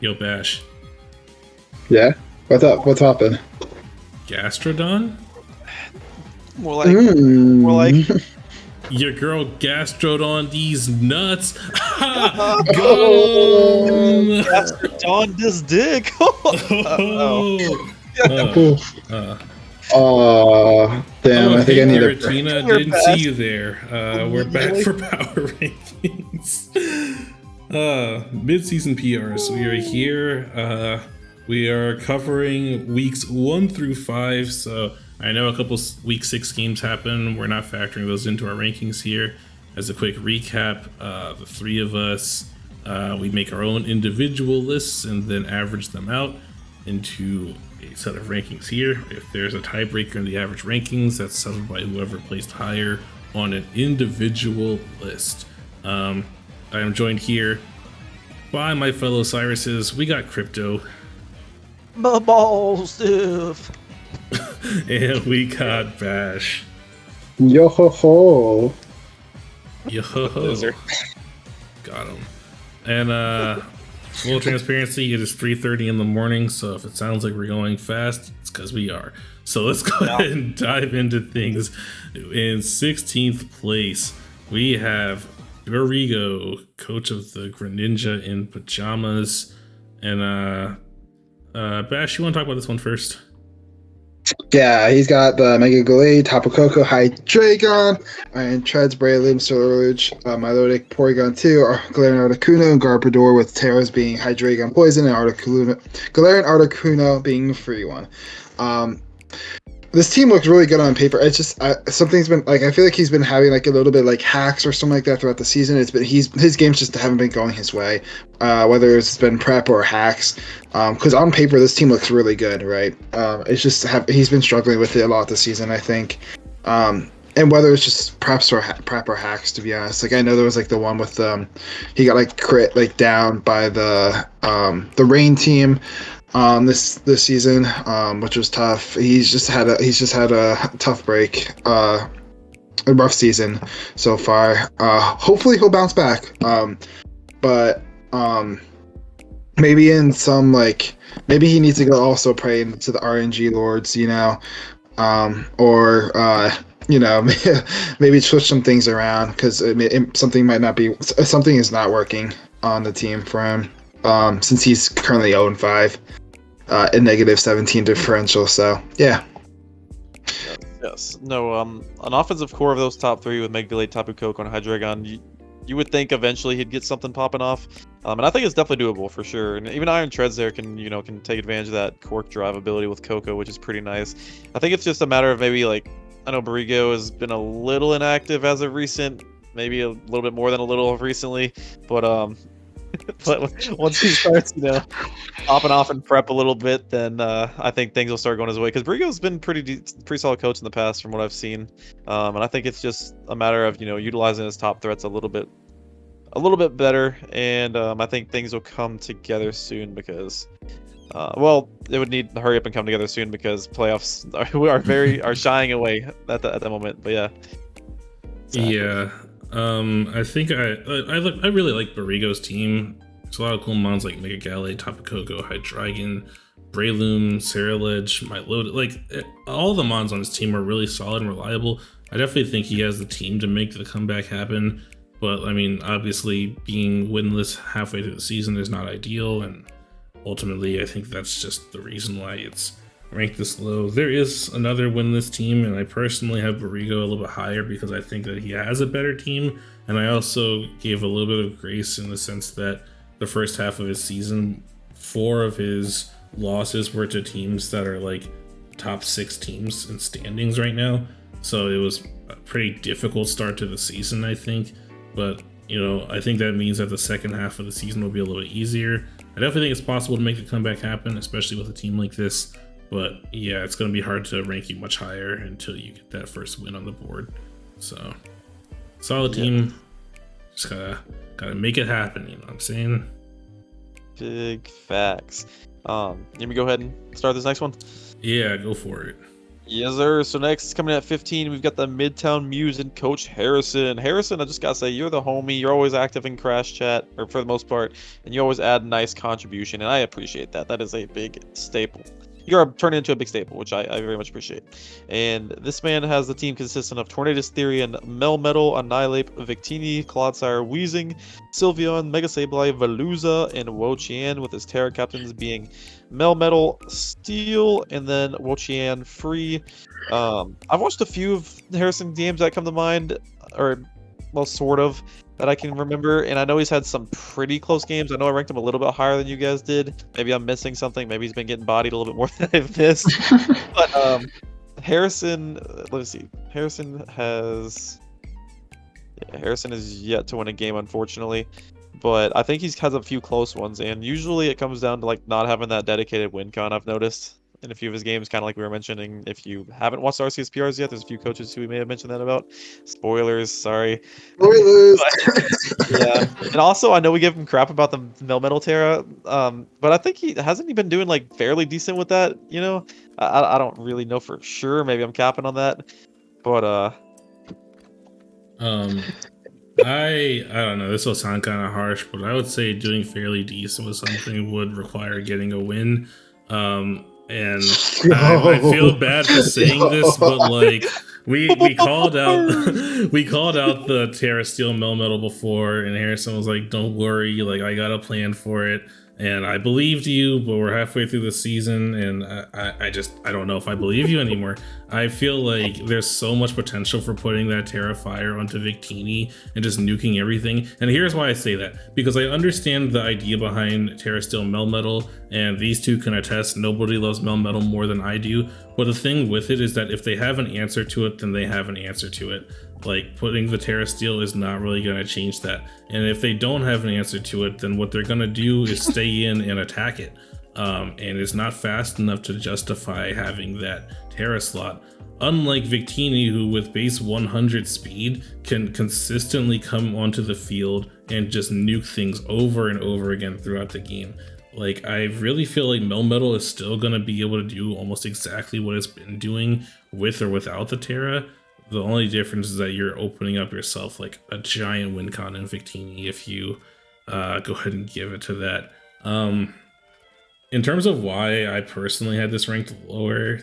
Yo, Bash. Yeah? What's up? What's happened? Gastrodon? More like Your girl gastroed on these nuts. Ha! Oh. bastard on this dick. Damn, I think hey, I need a... Giratina, You're didn't best. see you there. We're back for power rankings. Mid-season PRs. We are here. We are covering weeks 1 through 5. So I know a couple week 6 games happen. We're not factoring those into our rankings here. As a quick recap, the 3 of us, we make our own individual lists and then average them out into a set of rankings here. If there's a tiebreaker in the average rankings, that's settled by whoever placed higher on an individual list. I am joined here by my fellow Cyruses. We got Crypto. My balls stiff. And we got Bash. Yo ho ho. Yo, Loser. got him. And full transparency, it is 3:30 in the morning, so if it sounds like we're going fast, it's because we are. So let's go ahead and dive into things. In 16th place, we have Dorigo, coach of the Greninja in pajamas. And Bash, you want to talk about this one first? Yeah, he's got the Mega Glade, Tapu Koko, Hydreigon, Iron Treads, Breloom, Surge, Milotic, Porygon 2, Galarian Articuno, and Garbodor, with Terras being Hydreigon Poison and Galarian Articuno being the free one. This team looks really good on paper. It's just something's been like, I feel like he's been having like a little bit like hacks or something like that throughout the season. It's been his games just haven't been going his way, whether it's been prep or hacks. Because on paper this team looks really good, right? It's just he's been struggling with it a lot this season, I think. And whether it's just prep or hacks, to be honest. Like I know there was like the one with he got like crit like down by the rain team. This season, which was tough. He's just had a tough break, a rough season so far. Hopefully he'll bounce back. But maybe in some maybe he needs to go also pray into the RNG lords, or maybe switch some things around because something is not working on the team for him. Since he's currently 0-5. In -17 differential, so yeah. Yes. No, an offensive core of those top 3 with Mega Glade, Tapu Koko, and Hydreigon, you would think eventually he'd get something popping off. And I think it's definitely doable for sure. And even Iron Treads there can take advantage of that Cork Drive ability with Koko, which is pretty nice. I think it's just a matter of maybe I know Barigo has been a little inactive as of recent, maybe a little bit more than a little recently, but but once he starts, popping off and prep a little bit, then I think things will start going his way. Because Brigo's been pretty solid coach in the past, from what I've seen, and I think it's just a matter of utilizing his top threats a little bit better. And I think things will come together soon because, it would need to hurry up and come together soon because playoffs are shying away at that moment. But yeah. Exactly. Yeah. I think I really like Barigo's team. There's a lot of cool mons like Mega Gallade, Tapu Koko, Hydreigon, Breloom, Ceruledge, Milotic. All the mons on his team are really solid and reliable. I definitely think he has the team to make the comeback happen. But I mean, obviously being winless halfway through the season is not ideal, and ultimately I think that's just the reason why it's ranked this low. There is another winless team, and I personally have Barigo a little bit higher because I think that he has a better team, and I also gave a little bit of grace in the sense that the first half of his season, 4 of his losses were to teams that are top 6 teams in standings right now, so it was a pretty difficult start to the season, I think. But I think that means that the second half of the season will be a little bit easier. I definitely think it's possible to make the comeback happen, especially with a team like this. But yeah, it's going to be hard to rank you much higher until you get that first win on the board. So, solid team. Just gotta make it happen, you know what I'm saying? Big facts. Let me go ahead and start this next one. Yeah, go for it. Yes, sir. So next, coming at 15, we've got the Midtown Mutant Coach Harrison. Harrison, I just gotta say, you're the homie. You're always active in Crash Chat, or for the most part, and you always add nice contribution, and I appreciate that. That is a big staple. You're turning into a big staple, which I very much appreciate. And this man has the team consistent of Tornadus Theory and Melmetal, Annihilate, Victini, Clodsire, Weezing, Sylveon, Mega Sableye, Veluza, and Wo-Chien, with his Terra captains being Melmetal, Steel, and then Wo-Chien Free. I've watched a few of Harrison games that come to mind, or well, sort of, that I can remember, and I know he's had some pretty close games. I know I ranked him a little bit higher than you guys did. Maybe I'm missing something. Maybe he's been getting bodied a little bit more than I've missed. But Harrison, let's see. Harrison is yet to win a game, unfortunately. But I think he's has a few close ones, and usually it comes down to like not having that dedicated win con. I've noticed in a few of his games, kind of like we were mentioning. If you haven't watched RCSPRs yet, there's a few coaches who we may have mentioned that about. Spoilers, sorry. Spoilers. Yeah, and also I know we give him crap about the Melmetal Terra, but I think he been doing like fairly decent with that. You know, I don't really know for sure. Maybe I'm capping on that, but I don't know. This will sound kind of harsh, but I would say doing fairly decent with something would require getting a win. And I feel bad for saying this, but like we called out the Terra Steel Melmetal before, and Harrison was like, "Don't worry, like I got a plan for it." And I believed you, but we're halfway through the season, and I don't know if I believe you anymore. I feel like there's so much potential for putting that Terra Fire onto Victini and just nuking everything. And here's why I say that. Because I understand the idea behind Terra Steel Melmetal, and these two can attest, nobody loves Melmetal more than I do. But the thing with it is that if they have an answer to it, then they have an answer to it. Like, putting the Terra Steel is not really going to change that. And if they don't have an answer to it, then what they're going to do is stay in and attack it. And it's not fast enough to justify having that Terra slot. Unlike Victini, who with base 100 speed can consistently come onto the field and just nuke things over and over again throughout the game. Like, I really feel like Melmetal is still going to be able to do almost exactly what it's been doing with or without the Terra. The only difference is that you're opening up yourself like a giant win con in Victini if you go ahead and give it to that. In terms of why I personally had this ranked lower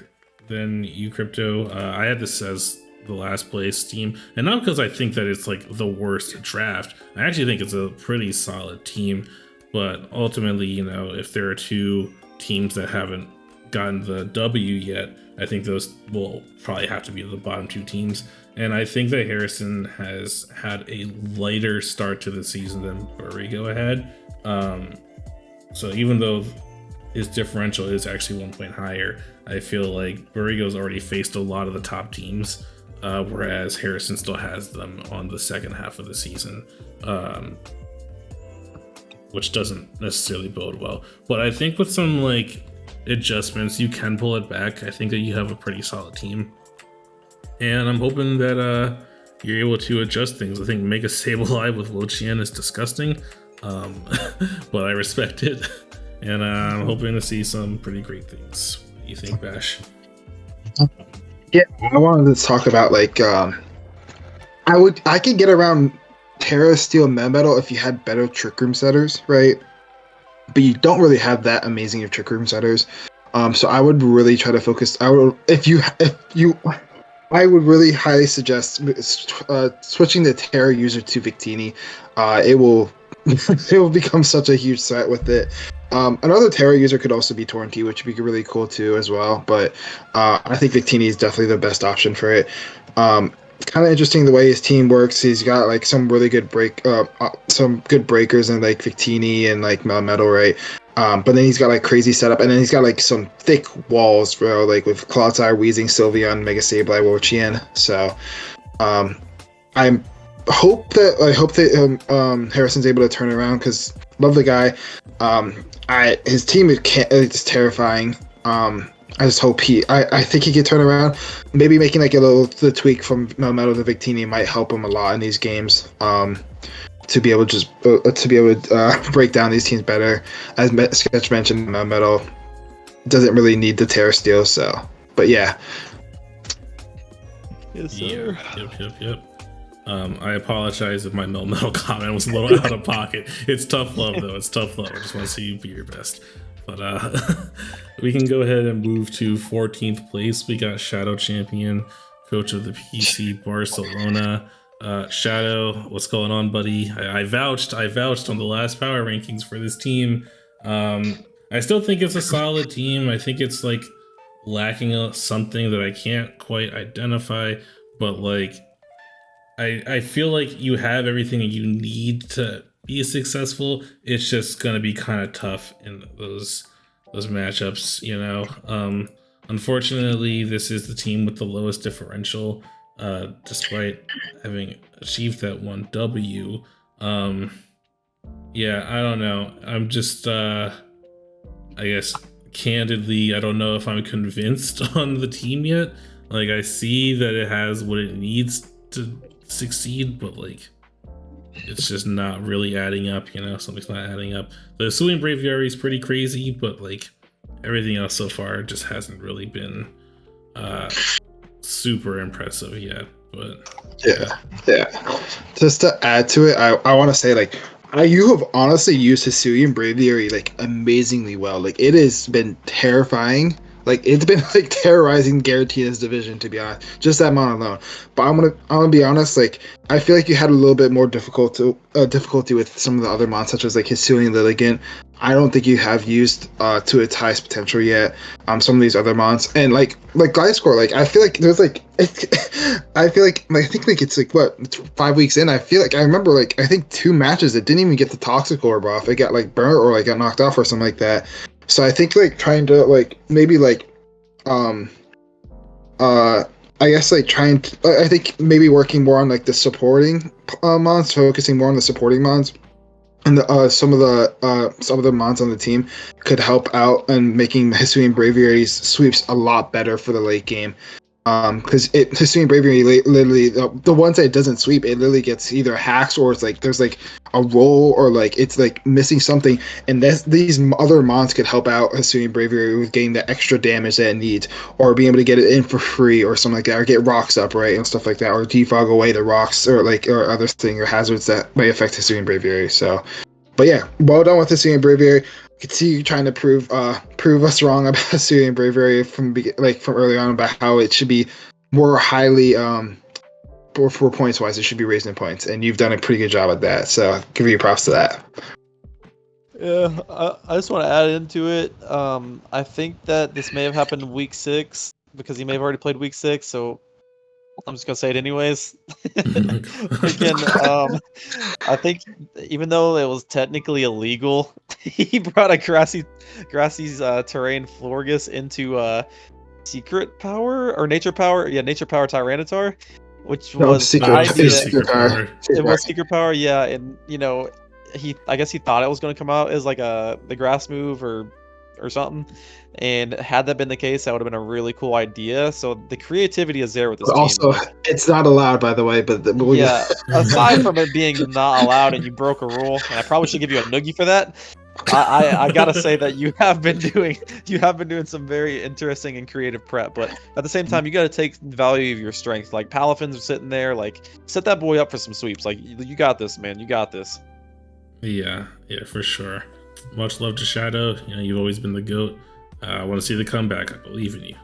than you, Crypto, I had this as the last place team, and not because I think that it's like the worst draft. I actually think it's a pretty solid team, but ultimately, you know, if there are two teams that haven't gotten the W yet, I think those will probably have to be the bottom two teams. And I think that Harrison has had a lighter start to the season than Borrego had. So even though his differential is actually 1 point higher, I feel like Borrego's already faced a lot of the top teams, whereas Harrison still has them on the second half of the season, which doesn't necessarily bode well. But I think with some like adjustments, you can pull it back. I think that you have a pretty solid team, and I'm hoping that you're able to adjust things. I think Mega Sableye with Wo-Chien is disgusting, but I respect it, and I'm hoping to see some pretty great things. What do you think, Bash? Yeah, I wanted to talk about like I could get around Terra Steel Melmetal if you had better Trick Room setters, right? But you don't really have that amazing of Trick Room setters. So I would really try to focus. I would really highly suggest switching the Terra user to Victini. It will become such a huge threat with it. Another Terra user could also be Torrenti, which would be really cool too as well. But I think Victini is definitely the best option for it. Kind of interesting the way his team works. He's got like some really good some good breakers in like Victini and like Melmetal, right? But then he's got like crazy setup, and then he's got like some thick walls, bro, like with Clodsire, Weezing, Sylveon, Mega Sableye, Wo-Chien. So I hope that Harrison's able to turn around, because love the guy. His team is terrifying. I just hope I think he could turn around. Maybe making like the tweak from Melmetal to Victini might help him a lot in these games. To be able to break down these teams better. As Sketch mentioned, Melmetal doesn't really need the Terra Steel. So, but yeah, Yes, Yeah. sir. Yep. I apologize if my Melmetal comment was a little out of pocket. It's tough love, though. It's tough love. I just want to see you be your best. But we can go ahead and move to 14th place. We got Shadow Champion, coach of the PC Barcelona. Shadow, what's going on, buddy? I vouched on the last power rankings for this team. I still think it's a solid team. I think it's like lacking something that I can't quite identify, but like I feel like you have everything you need to be successful. It's just gonna be kind of tough in those matchups, you know. Unfortunately, this is the team with the lowest differential, despite having achieved that 1W. Yeah, I don't know. I'm just, I guess, candidly, I don't know if I'm convinced on the team yet. Like, I see that it has what it needs to succeed, but like it's just not really adding up, you know. Something's not adding up. The Hisuian Braviary is pretty crazy, but like everything else so far just hasn't really been super impressive yet. But yeah. Just to add to it, I want to say like you have honestly used Hisuian Braviary like amazingly well. Like it has been terrifying. Like it's been like terrorizing Giratina's division, to be honest. Just that mon alone. But I'm gonna be honest. Like I feel like you had a little bit more difficulty with some of the other mons, such as like Hisuian Lilligant. I don't think you have used to its highest potential yet. Some of these other mons and like Gliscor. Like I feel like there's like I feel like I think like it's like what it's 5 weeks in. I feel like I remember like I think 2 matches it didn't even get the Toxic Orb off. It got like burnt or like got knocked off or something like that. So I think like trying to like maybe like I guess like trying to, I think maybe working more on like the supporting mons, focusing more on the supporting mons, and the some of the mons on the team could help out and making Hisuian Braviary's sweeps a lot better for the late game. Because Hisuian Braviary literally the ones that it doesn't sweep, it literally gets either hacks or it's like there's like a roll or like it's like missing something, and these other mons could help out Hisuian Braviary with getting the extra damage that it needs, or being able to get it in for free or something like that, or get rocks up right and stuff like that, or defog away the rocks or like or other thing or hazards that may affect Hisuian Braviary. So, but yeah, well done with Hisuian Braviary. I could see you trying to prove us wrong about Hisuian Braviary from early on about how it should be more highly for points wise, it should be raised in points, and you've done a pretty good job at that. So I'll give you props to that. Yeah, I just want to add into it. I think that this may have happened in week 6 because he may have already played week 6. So I'm just gonna say it anyways. Again, I think even though it was technically illegal, he brought a grassy's terrain Florgus into secret power or nature power. Yeah, nature power Tyranitar, which was the idea. It was secret power, yeah, and you know, I guess he thought it was going to come out as like the grass move or something. And had that been the case, that would have been a really cool idea. So the creativity is there with this team. Also, it's not allowed, by the way. But yeah, aside from it being not allowed, and you broke a rule, and I probably should give you a noogie for that. I gotta say that you have been doing some very interesting and creative prep, but at the same time, you gotta take the value of your strength. Like Palafin's sitting there, like set that boy up for some sweeps. Like you got this, man. You got this. Yeah, for sure. Much love to Shadow. You know, you've always been the GOAT. I want to see the comeback. I believe in you.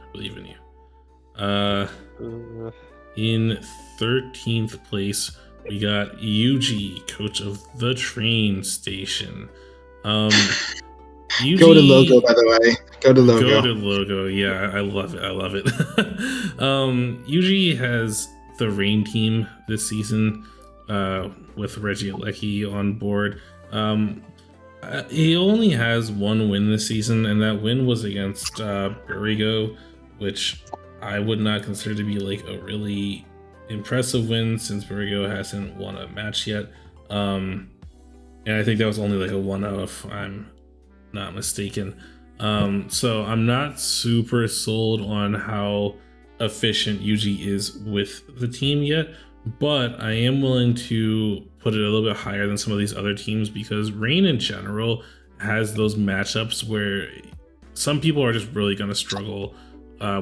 In 13th place, we got Yuji, coach of the train station. Yuji, go to logo, by the way. Go to logo. Yeah, I love it. Yuji has the rain team this season, with Reggie Alecki on board. He only has 1 win this season, and that win was against Burigo, which I would not consider to be like a really impressive win since Burigo hasn't won a match yet. And I think that was only like a 1-0 if I'm not mistaken. So I'm not super sold on how efficient Yuji is with the team yet, but I am willing to put it a little bit higher than some of these other teams because Rain in general has those matchups where some people are just really going to struggle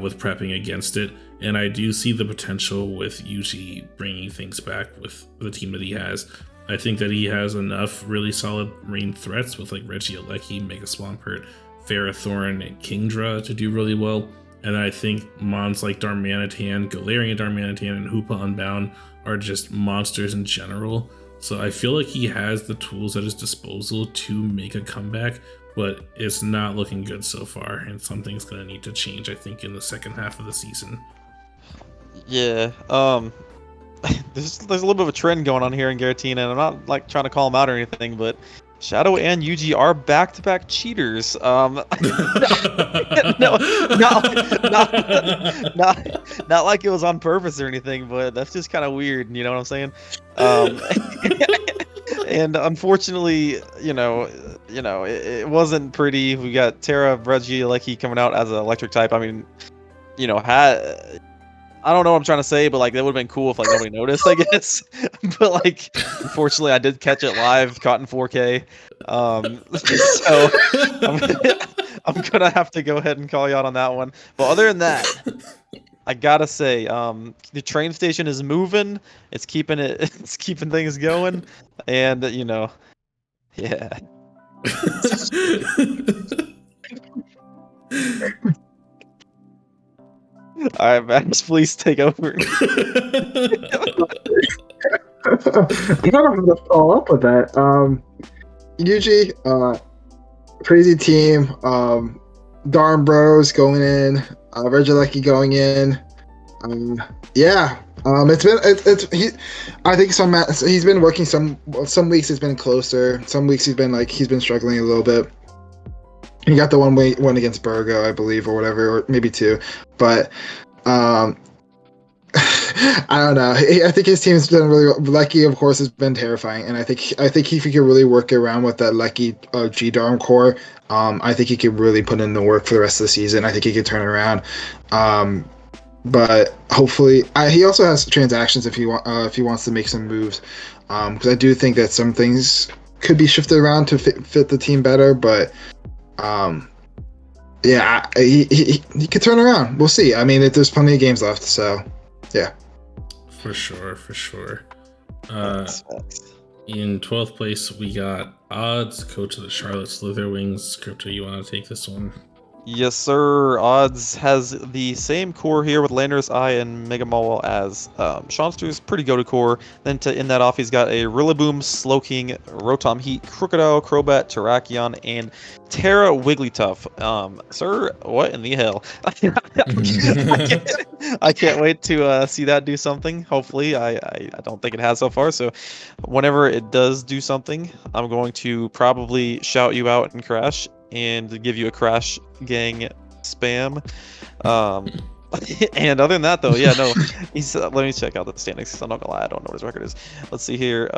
with prepping against it. And I do see the potential with Yuji bringing things back with the team that he has. I think that he has enough really solid marine threats with like Regieleki, Mega Swampert, Ferrothorn, and Kingdra to do really well. And I think mons like Darmanitan, Galarian Darmanitan, and Hoopa Unbound are just monsters in general. So I feel like he has the tools at his disposal to make a comeback, but it's not looking good so far, and something's going to need to change, I think, in the second half of the season. Yeah, there's a little bit of a trend going on here in Giratina, and I'm not like trying to call him out or anything, but Shadow and Yuji are back-to-back cheaters. No, not like it was on purpose or anything, but that's just kind of weird. You know what I'm saying? And unfortunately, it wasn't pretty. We got Terra Regieleki coming out as an electric type. I mean, I don't know what I'm trying to say, but like that would have been cool if like nobody noticed, I guess. But like, unfortunately, I did catch it live, caught in 4K. So I'm gonna have to go ahead and call you out on that one. But other than that, I gotta say, the train station is moving. It's keeping things going, and yeah. All right, Max, please take over. I don't know how to follow up with that. Yuji, crazy team. Darn Bros going in. Regieleki going in. I think he's been working some weeks it's been closer. Some weeks he's been struggling a little bit. He got the one against Burgo, I believe, or whatever, or maybe two. But I don't know. I think his team's been really well. Lecky, of course, has been terrifying, and I think if he could really work around with that Lecky G-Darm core, I think he could really put in the work for the rest of the season. I think he could turn it around. But hopefully, he also has transactions if he wants to make some moves, because I do think that some things could be shifted around to fit the team better, but. He could turn around. We'll see. I mean, there's plenty of games left, so yeah. For sure. In 12th place, we got Odds, coach of the Charlotte Slitherwings. Crypto, you want to take this one? Yes, sir. Odds has the same core here with Landorus Eye and Mega Maul as Shawnster's pretty go-to core. Then to end that off, he's got a Rillaboom, Slowking, Rotom Heat, Crocodile, Crobat, Terrakion, and Terra Wigglytuff. Sir, what in the hell? I can't wait to see that do something. Hopefully, I don't think it has so far. So whenever it does do something, I'm going to probably shout you out and Crash and give you a Crash Gang spam. And other than that, though, yeah, no, he's. Let me check out the standings. I'm not gonna lie, I don't know what his record is. Let's see here.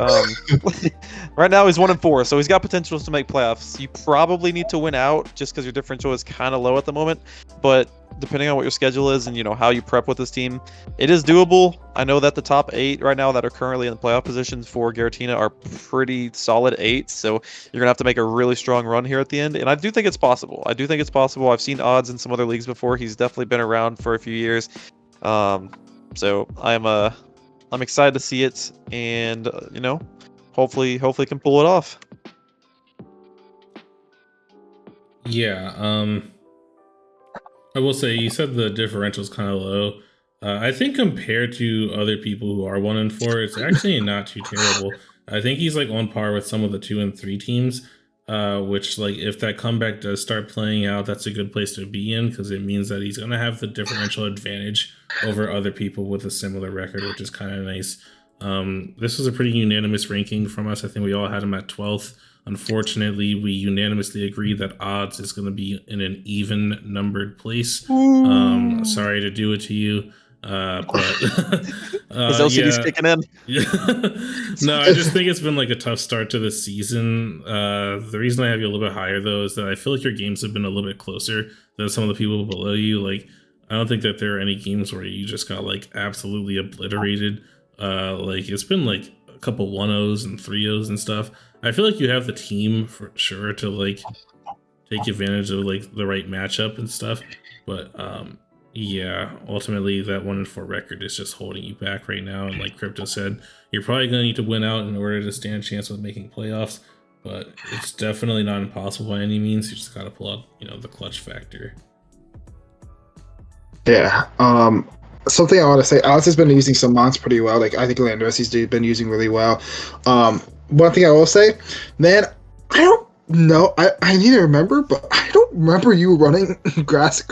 Right now he's 1-4, so he's got potential to make playoffs. You probably need to win out just because your differential is kind of low at the moment. But depending on what your schedule is and how you prep with this team, it is doable. I know that the top 8 right now that are currently in the playoff positions for Giratina are pretty solid 8, so you're gonna have to make a really strong run here at the end. And I do think it's possible. I've seen Odds in some other leagues before. He's definitely been around for a few years. So I'm excited to see it, and hopefully can pull it off. Yeah. I will say, you said the differential is kind of low. I think compared to other people who are 1-4, it's actually not too terrible. I think he's like on par with some of the 2 and 3 teams, which like if that comeback does start playing out, that's a good place to be in, because it means that he's gonna have the differential advantage over other people with a similar record, which is kind of nice. This was a pretty unanimous ranking from us. I think we all had him at 12th. Unfortunately, we unanimously agreed that Odds is going to be in an even numbered place. Sorry to do it to you, but his OCD's kicking in. No, I just think it's been like a tough start to the season. The reason I have you a little bit higher, though, is that I feel like your games have been a little bit closer than some of the people below you. Like, I don't think that there are any games where you just got like absolutely obliterated. Like, it's been like a couple 1-0s and 3-0s and stuff. I feel like you have the team for sure to like take advantage of like the right matchup and stuff, but Yeah, ultimately that 1-4 record is just holding you back right now. And like Crypto said, you're probably going to need to win out in order to stand a chance with making playoffs. But it's definitely not impossible by any means. You just got to pull out, the clutch factor. Yeah. Something I want to say, Alex has been using some mons pretty well. Like I think Landressi's been using really well. One thing I will say, man, I don't know. I need to remember, but I don't remember you running grassy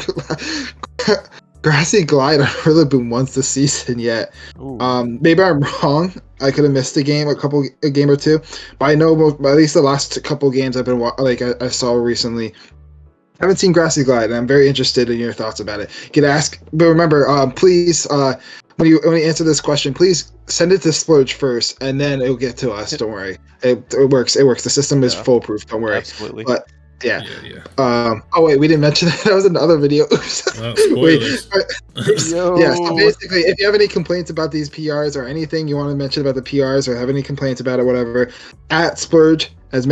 glide on Rillaboom once this season yet. Ooh. Maybe I'm wrong. I could have missed a game or two, but I know at least the last couple games I've been I saw recently. I haven't seen Grassy Glide, and I'm very interested in your thoughts about it. You can ask, but remember, please, when you answer this question, please send it to Splurge first, and then it'll get to us. Don't worry, it works. It works. The system is foolproof. Don't worry. Absolutely. But yeah. Yeah. Oh wait, we didn't mention that. That was another video. Oops. Well, spoilers. Yeah. So basically, if you have any complaints about these PRs or anything you want to mention about the PRs or have any complaints about it, whatever, at Splurge. At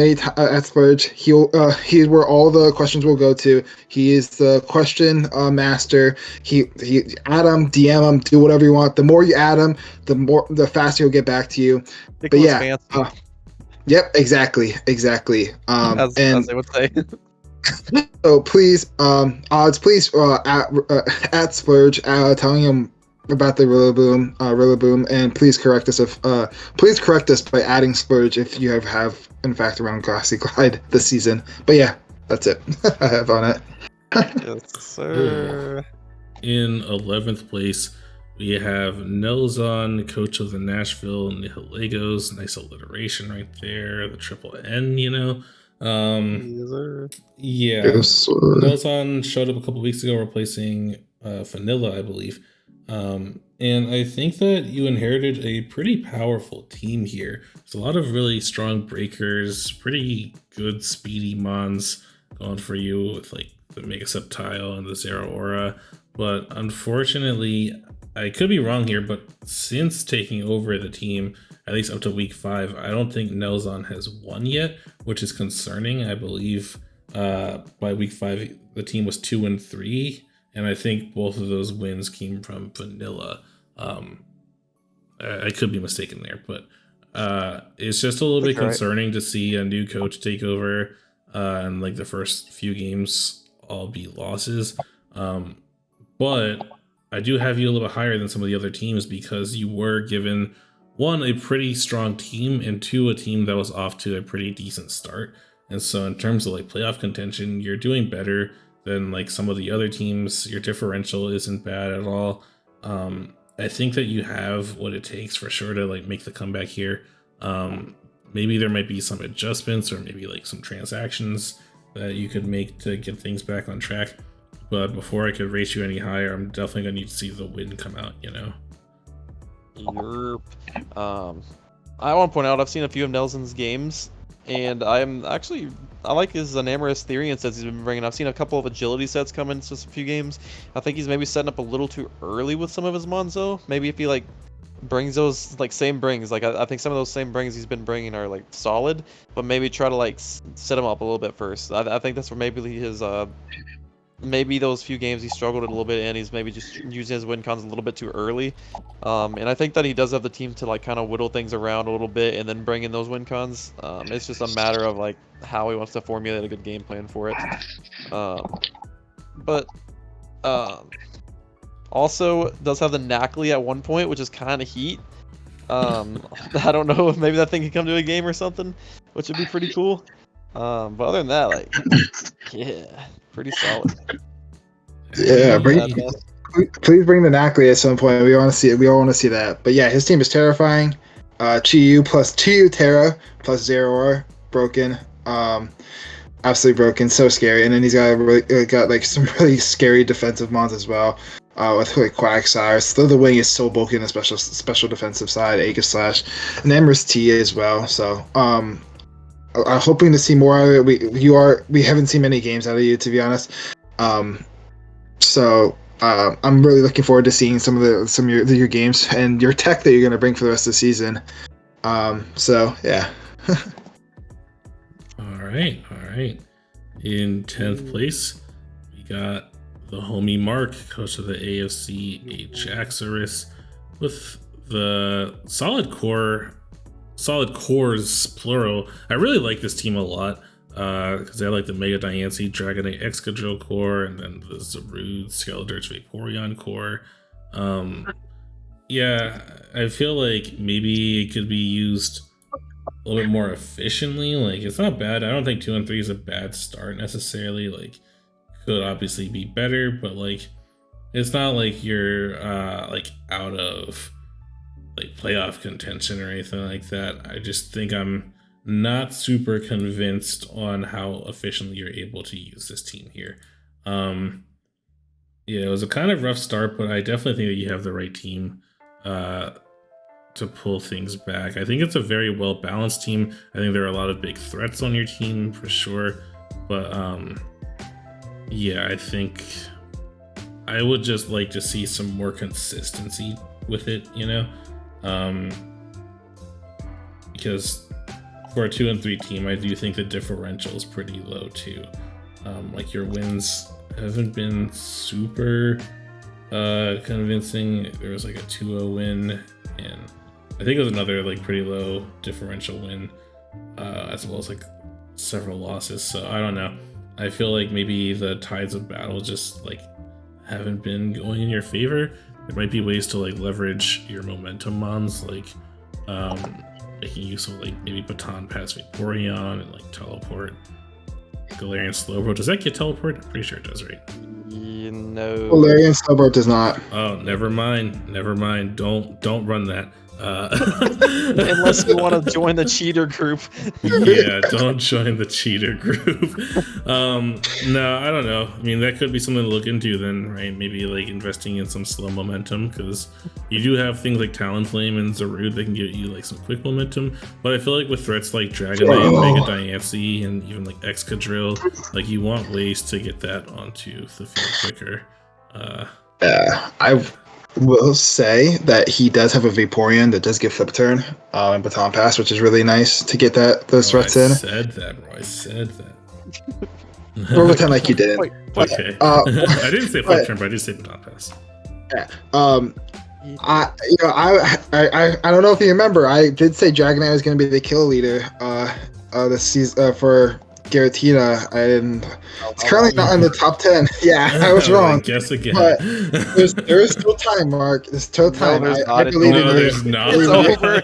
Splurge, he's where all the questions will go to. He is the question master. He add him, DM him, do whatever you want. The more you add him, the faster he'll get back to you. But yeah, yep, exactly. As they would say. So please, odds, please at Splurge, telling him about the Rillaboom, and please correct us by adding Splurge if you have in fact around Grassy Glide this season. But yeah, that's it. I have on it. Yes, sir. In 11th place, we have Nelzon, coach of the Nashville Nihilagos. Nice alliteration right there. The triple N, Yeah. Yes, Nelzon showed up a couple weeks ago replacing Vanilla, I believe. And I think that you inherited a pretty powerful team here. There's a lot of really strong breakers, pretty good speedy mons going for you with like the Mega Sceptile and the Zero Aura. But unfortunately, I could be wrong here, but since taking over the team, at least up to week 5, I don't think Nelzon has won yet, which is concerning. I believe by week 5, the team was 2-3. And I think both of those wins came from Vanilla. I could be mistaken there, but it's just a little bit concerning to see a new coach take over and like the first few games all be losses. But I do have you a little bit higher than some of the other teams because you were given, 1, a pretty strong team, and 2, a team that was off to a pretty decent start. And so in terms of like playoff contention, you're doing better than like some of the other teams. Your differential isn't bad at all. I think that you have what it takes for sure to like make the comeback here. Maybe there might be some adjustments or maybe like some transactions that you could make to get things back on track. But before I could rate you any higher, I'm definitely gonna need to see the win come out, Yerp. I want to point out I've seen a few of Nelson's games, and I like his Enamorous Theory sets he's been bringing. I've seen a couple of agility sets come in just a few games. I think he's maybe setting up a little too early with some of his Monzo. Maybe if he like brings those like same brings, like I think some of those same brings he's been bringing are like solid, but maybe try to like set him up a little bit first. I think that's where maybe his maybe those few games he struggled a little bit and he's maybe just using his win cons a little bit too early. And I think that he does have the team to like kind of whittle things around a little bit and then bring in those win cons. It's just a matter of like how he wants to formulate a good game plan for it. But also does have the Knackley at one point, which is kind of heat. I don't know if maybe that thing could come to a game or something, which would be pretty cool. But other than that, like, yeah, pretty solid. Yeah, please bring the Knackley at some point. We want to see it. We all want to see that. But yeah, his team is terrifying. Chiyu plus Chiyu Terra plus Zero broken. Absolutely broken. So scary. And then he's got like some really scary defensive mons as well. With like Quagsire. So the wing is so bulky in the special defensive side. Aegis Slash, and Emrys T as well. So I'm hoping to see more of it. We haven't seen many games out of you, to be honest. So I'm really looking forward to seeing some of your games and your tech that you're going to bring for the rest of the season. So yeah. All right. In 10th place, we got the homie Mark, coach of the AFC Ajaxorus, with the solid cores plural. I really like this team a lot because they have like the Mega Diancie Dragonite Excadrill core, and then the Zarude Skeledirge Vaporeon core. Yeah, I feel like maybe it could be used a little bit more efficiently. Like, it's not bad. I don't think 2-3 is a bad start necessarily. Like, could obviously be better, but like, it's not like you're like out of like playoff contention or anything like that. I just think I'm not super convinced on how efficiently you're able to use this team here. Yeah, it was a kind of rough start, but I definitely think that you have the right team to pull things back. I think it's a very well balanced team. I think there are a lot of big threats on your team for sure, but yeah, I think I would just like to see some more consistency with it, you know, because for a 2-3 team, I do think the differential is pretty low too. Like, your wins haven't been super convincing. There was like a 2-0 win, and I think it was another like pretty low differential win, as well as like several losses. So I don't know. I feel like maybe the tides of battle just like haven't been going in your favor. There might be ways to like leverage your momentum mons, like making use of like maybe Baton Pass Vaporeon and like teleport Galarian Slowbro. Does that get teleport? I'm pretty sure it does, right? You know. Galarian Slowbro does not. Oh, never mind. Don't run that. Unless you want to join the cheater group. Yeah, don't join the cheater group. No, I don't know. I mean, that could be something to look into then, right? Maybe like investing in some slow momentum, because you do have things like Talonflame and Zarude that can give you like some quick momentum. But I feel like with threats like Dragonite, Mega Diancie, and even like Excadrill, like, you want ways to get that onto the field quicker. I will say that he does have a Vaporeon that does get Flip Turn and Baton Pass, which is really nice to get those threats in. I said that. Or pretend like you did. Okay. I didn't say Flip Turn, but I did say Baton Pass. Yeah. I don't know if you remember. I did say Dragonite was going to be the kill leader this season for Giratina, and it's currently not in the top 10. Yeah, I was wrong. Guess again. But there is still time, Mark. There's still time. I believe in you. There's not. It's over.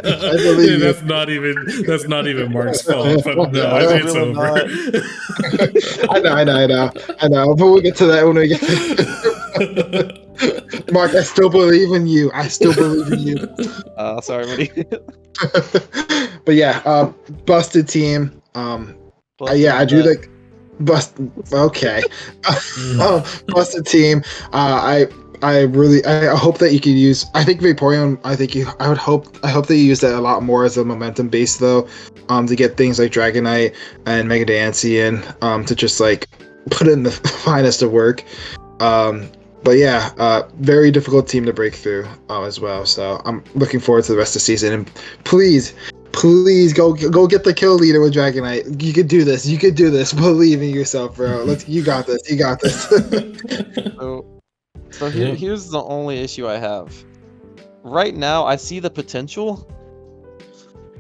I believe That's not even Mark's fault. But no, I think it's over. I know. But we'll get to that when we get to Mark, I still believe in you. Sorry, buddy. But yeah, busted team. Yeah, I do like okay. Busted team. I hope that you could use. I think Vaporeon. I hope that you use that a lot more as a momentum base though, to get things like Dragonite and Mega Diancie in, to just like put in the finest of work. But yeah, very difficult team to break through as well. So I'm looking forward to the rest of the season. And please go get the kill leader with Dragonite. You could do this. Believe in yourself, bro. You got this. So here's the only issue I have. Right now, I see the potential,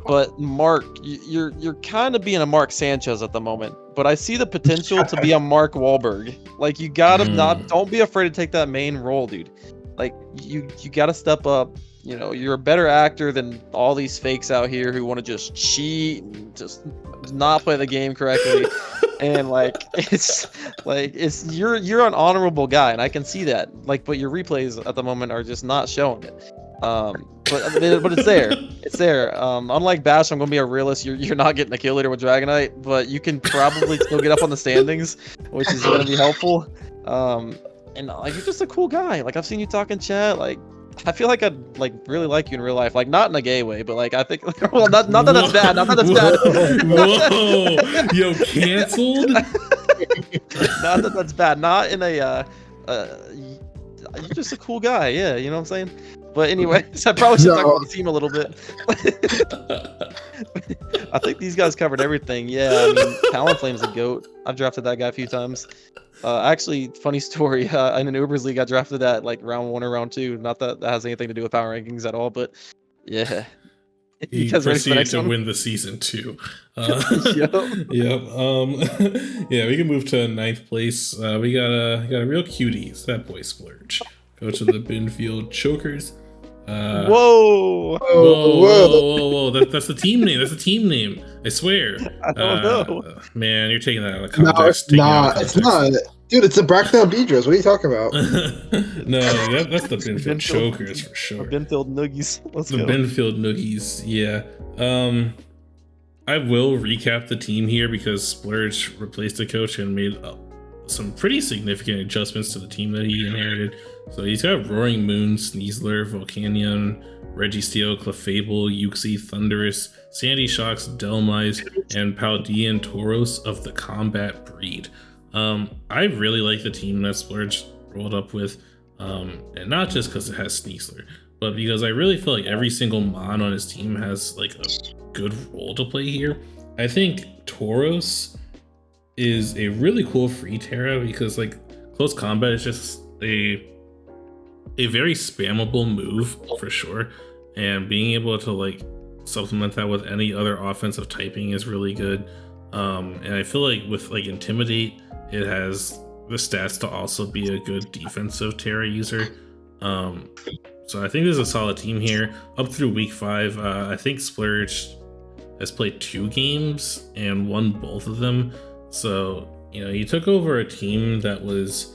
but Mark, you're kind of being a Mark Sanchez at the moment. But I see the potential to be a Mark Wahlberg. Like, you gotta don't be afraid to take that main role, dude. Like, you gotta step up. You know, you're a better actor than all these fakes out here who want to just cheat and just not play the game correctly. And you're an honorable guy, and I can see that. Like, but your replays at the moment are just not showing it. But it's there. It's there. Unlike Bash, I'm gonna be a realist. You're not getting a kill leader with Dragonite, but you can probably still get up on the standings, which is gonna be helpful. And like, you're just a cool guy. Like, I've seen you talk in chat. Like, I feel like I'd like really like you in real life. Like, not in a gay way, but like, I think, well, not that that's bad. Not that that's bad. Whoa, yo, canceled. Not that that's bad. Not in a. You're just a cool guy. Yeah, you know what I'm saying. But anyways, I probably should talk No. about the team a little bit. I think these guys covered everything. Yeah, I mean, Talonflame's a goat. I've drafted that guy a few times. Actually, funny story. In an Ubers league, I drafted that like round 1 or round 2. Not that that has anything to do with power rankings at all, but yeah. He You guys ready for the proceeded next to one? win the season 2. Yep. Yep. Yeah, we can move to 9th place. We got a real cutie. It's that boy Splurge. Coach of the Binfield Chokers. Whoa! Whoa. That's the team name. That's the team name. I swear. I don't know. Man, you're taking that out of No, context. it's not. It's not. Dude, it's the Bracknell Beedrills. What are you talking about? No, that's the Binfield Chokers for sure. The Binfield Noogies. Let's The go. Binfield Noogies, yeah. I will recap the team here because Splurge replaced the coach and made some pretty significant adjustments to the team that he inherited. So he's got Roaring Moon, Sneasler, Volcanion, Registeel, Clefable, Uxie, Thunderous, Sandy Shocks, Delmise, and Paldean Tauros of the Combat breed. I really like the team that Splurge rolled up with, and not just because it has Sneasler, but because I really feel like every single mon on his team has like a good role to play here. I think Tauros is a really cool free Terra because like close combat is just a very spammable move for sure, and being able to like supplement that with any other offensive typing is really good. And I feel like with like Intimidate, it has the stats to also be a good defensive Terra user. So I think there's a solid team here. Up through week 5, I think Splurge has played 2 games and won both of them. So, you know, he took over a team that was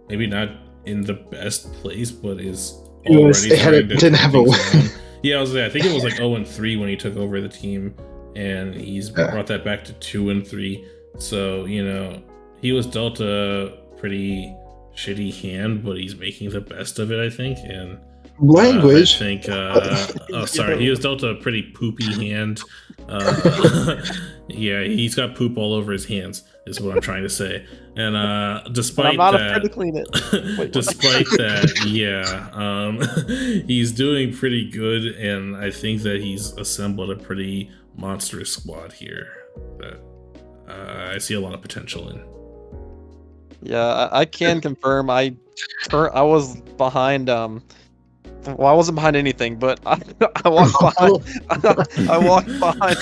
maybe not in the best place, but is already didn't have a win. Yeah, I think it was like 0-3 when he took over the team, and he's brought that back to 2-3. So, you know, he was dealt a pretty shitty hand, but he's making the best of it, I think. And language. I think. Oh, sorry. He was dealt a pretty poopy hand. Yeah, he's got poop all over his hands, is what I'm trying to say. And despite I'm not that, afraid to clean it. Wait, despite that, yeah, he's doing pretty good, and I think that he's assembled a pretty monstrous squad here that I see a lot of potential in. Yeah, I can confirm. I was behind. Well, I wasn't behind anything, but I walked behind. I walked behind.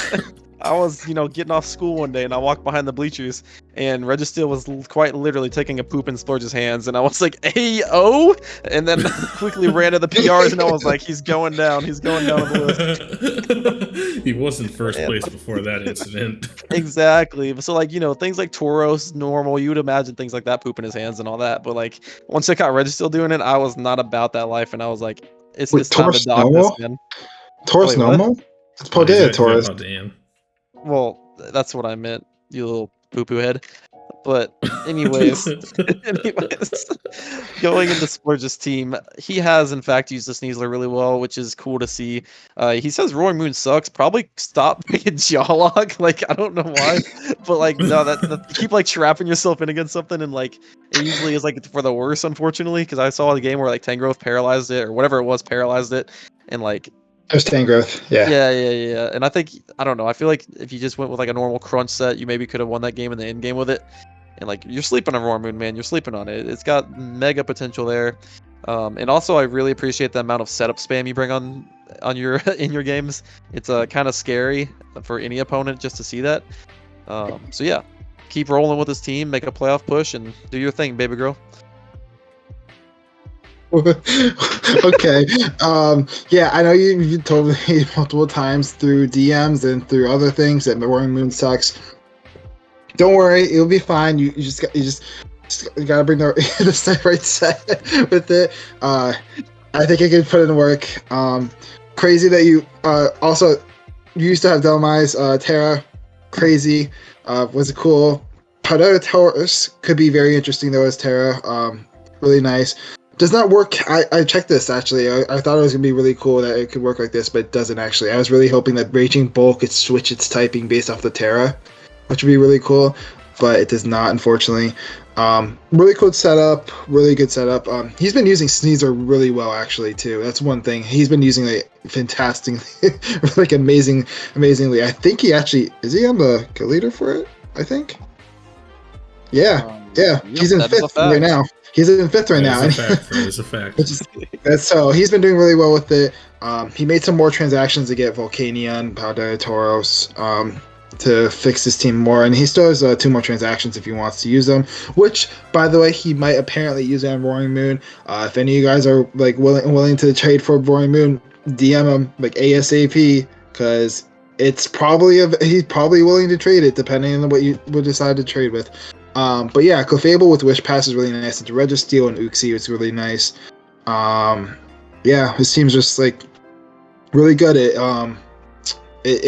I was, you know, getting off school one day, and I walked behind the bleachers, and Registeel was quite literally taking a poop in Splurge's hands, and I was like, "Hey-oh!" And then quickly ran to the PRs, and I was like, "He's going down. He's going down the list." He was in first place before that incident. Exactly. So, like, you know, things like Tauros, normal, you would imagine things like that poop in his hands and all that, but like once I got Registeel doing it, I was not about that life, and I was like, "It's this time to dog this, man." Taurus Wait, what? normal? It's Paldea Taurus. Well, that's what I meant, you little poo-poo head. But anyways, going into Splurge's team, he has in fact used the Sneasler really well, which is cool to see. He says Roaring Moon sucks. Probably stop making Jawlock. Like, I don't know why, but like, no, that you keep like trapping yourself in against something, and like it usually is like for the worse, unfortunately, because I saw a game where like Tangrowth paralyzed it or whatever it was, paralyzed it, and like. There's Tangrowth, yeah. Yeah. And I think, I don't know, I feel like if you just went with like a normal crunch set, you maybe could have won that game in the end game with it. And like, you're sleeping on Roaring Moon, man. You're sleeping on it. It's got mega potential there. And also, I really appreciate the amount of setup spam you bring on your in your games. It's kind of scary for any opponent just to see that. So yeah, keep rolling with this team, make a playoff push, and do your thing, baby girl. Okay. Yeah, I know you told me multiple times through DMs and through other things that Roaring Moon sucks. Don't worry, it'll be fine. You just gotta bring the right set with it. I think I can put in the work. Crazy that you also you used to have Delmise, Terra. Crazy. Was it cool? Paldea Taurus could be very interesting though as Terra. Really nice. Does not work. I checked this actually. I thought it was gonna be really cool that it could work like this, but it doesn't actually. I was really hoping that Raging Bull could switch its typing based off the Terra, which would be really cool. but it does not, unfortunately. Really cool setup, really good setup. He's been using Sneasel really well, actually, too. That's one thing. He's been using it fantastically, like amazingly. I think he actually is he on the kill leader for it? I think. Yeah, he's in 5th right now. He's in 5th right now. That is a fact. So he's been doing really well with it. He made some more transactions to get Volcania and Pau de Toros to fix his team more, and he still has 2 more transactions if he wants to use them. Which, by the way, he might apparently use on Roaring Moon. If any of you guys are like willing to trade for Roaring Moon, DM him like ASAP, because it's probably he's probably willing to trade it depending on what you would decide to trade with. But yeah, Clefable with Wish Pass is really nice, and Registeel and Uxie is really nice. Yeah, his team's just like really good at I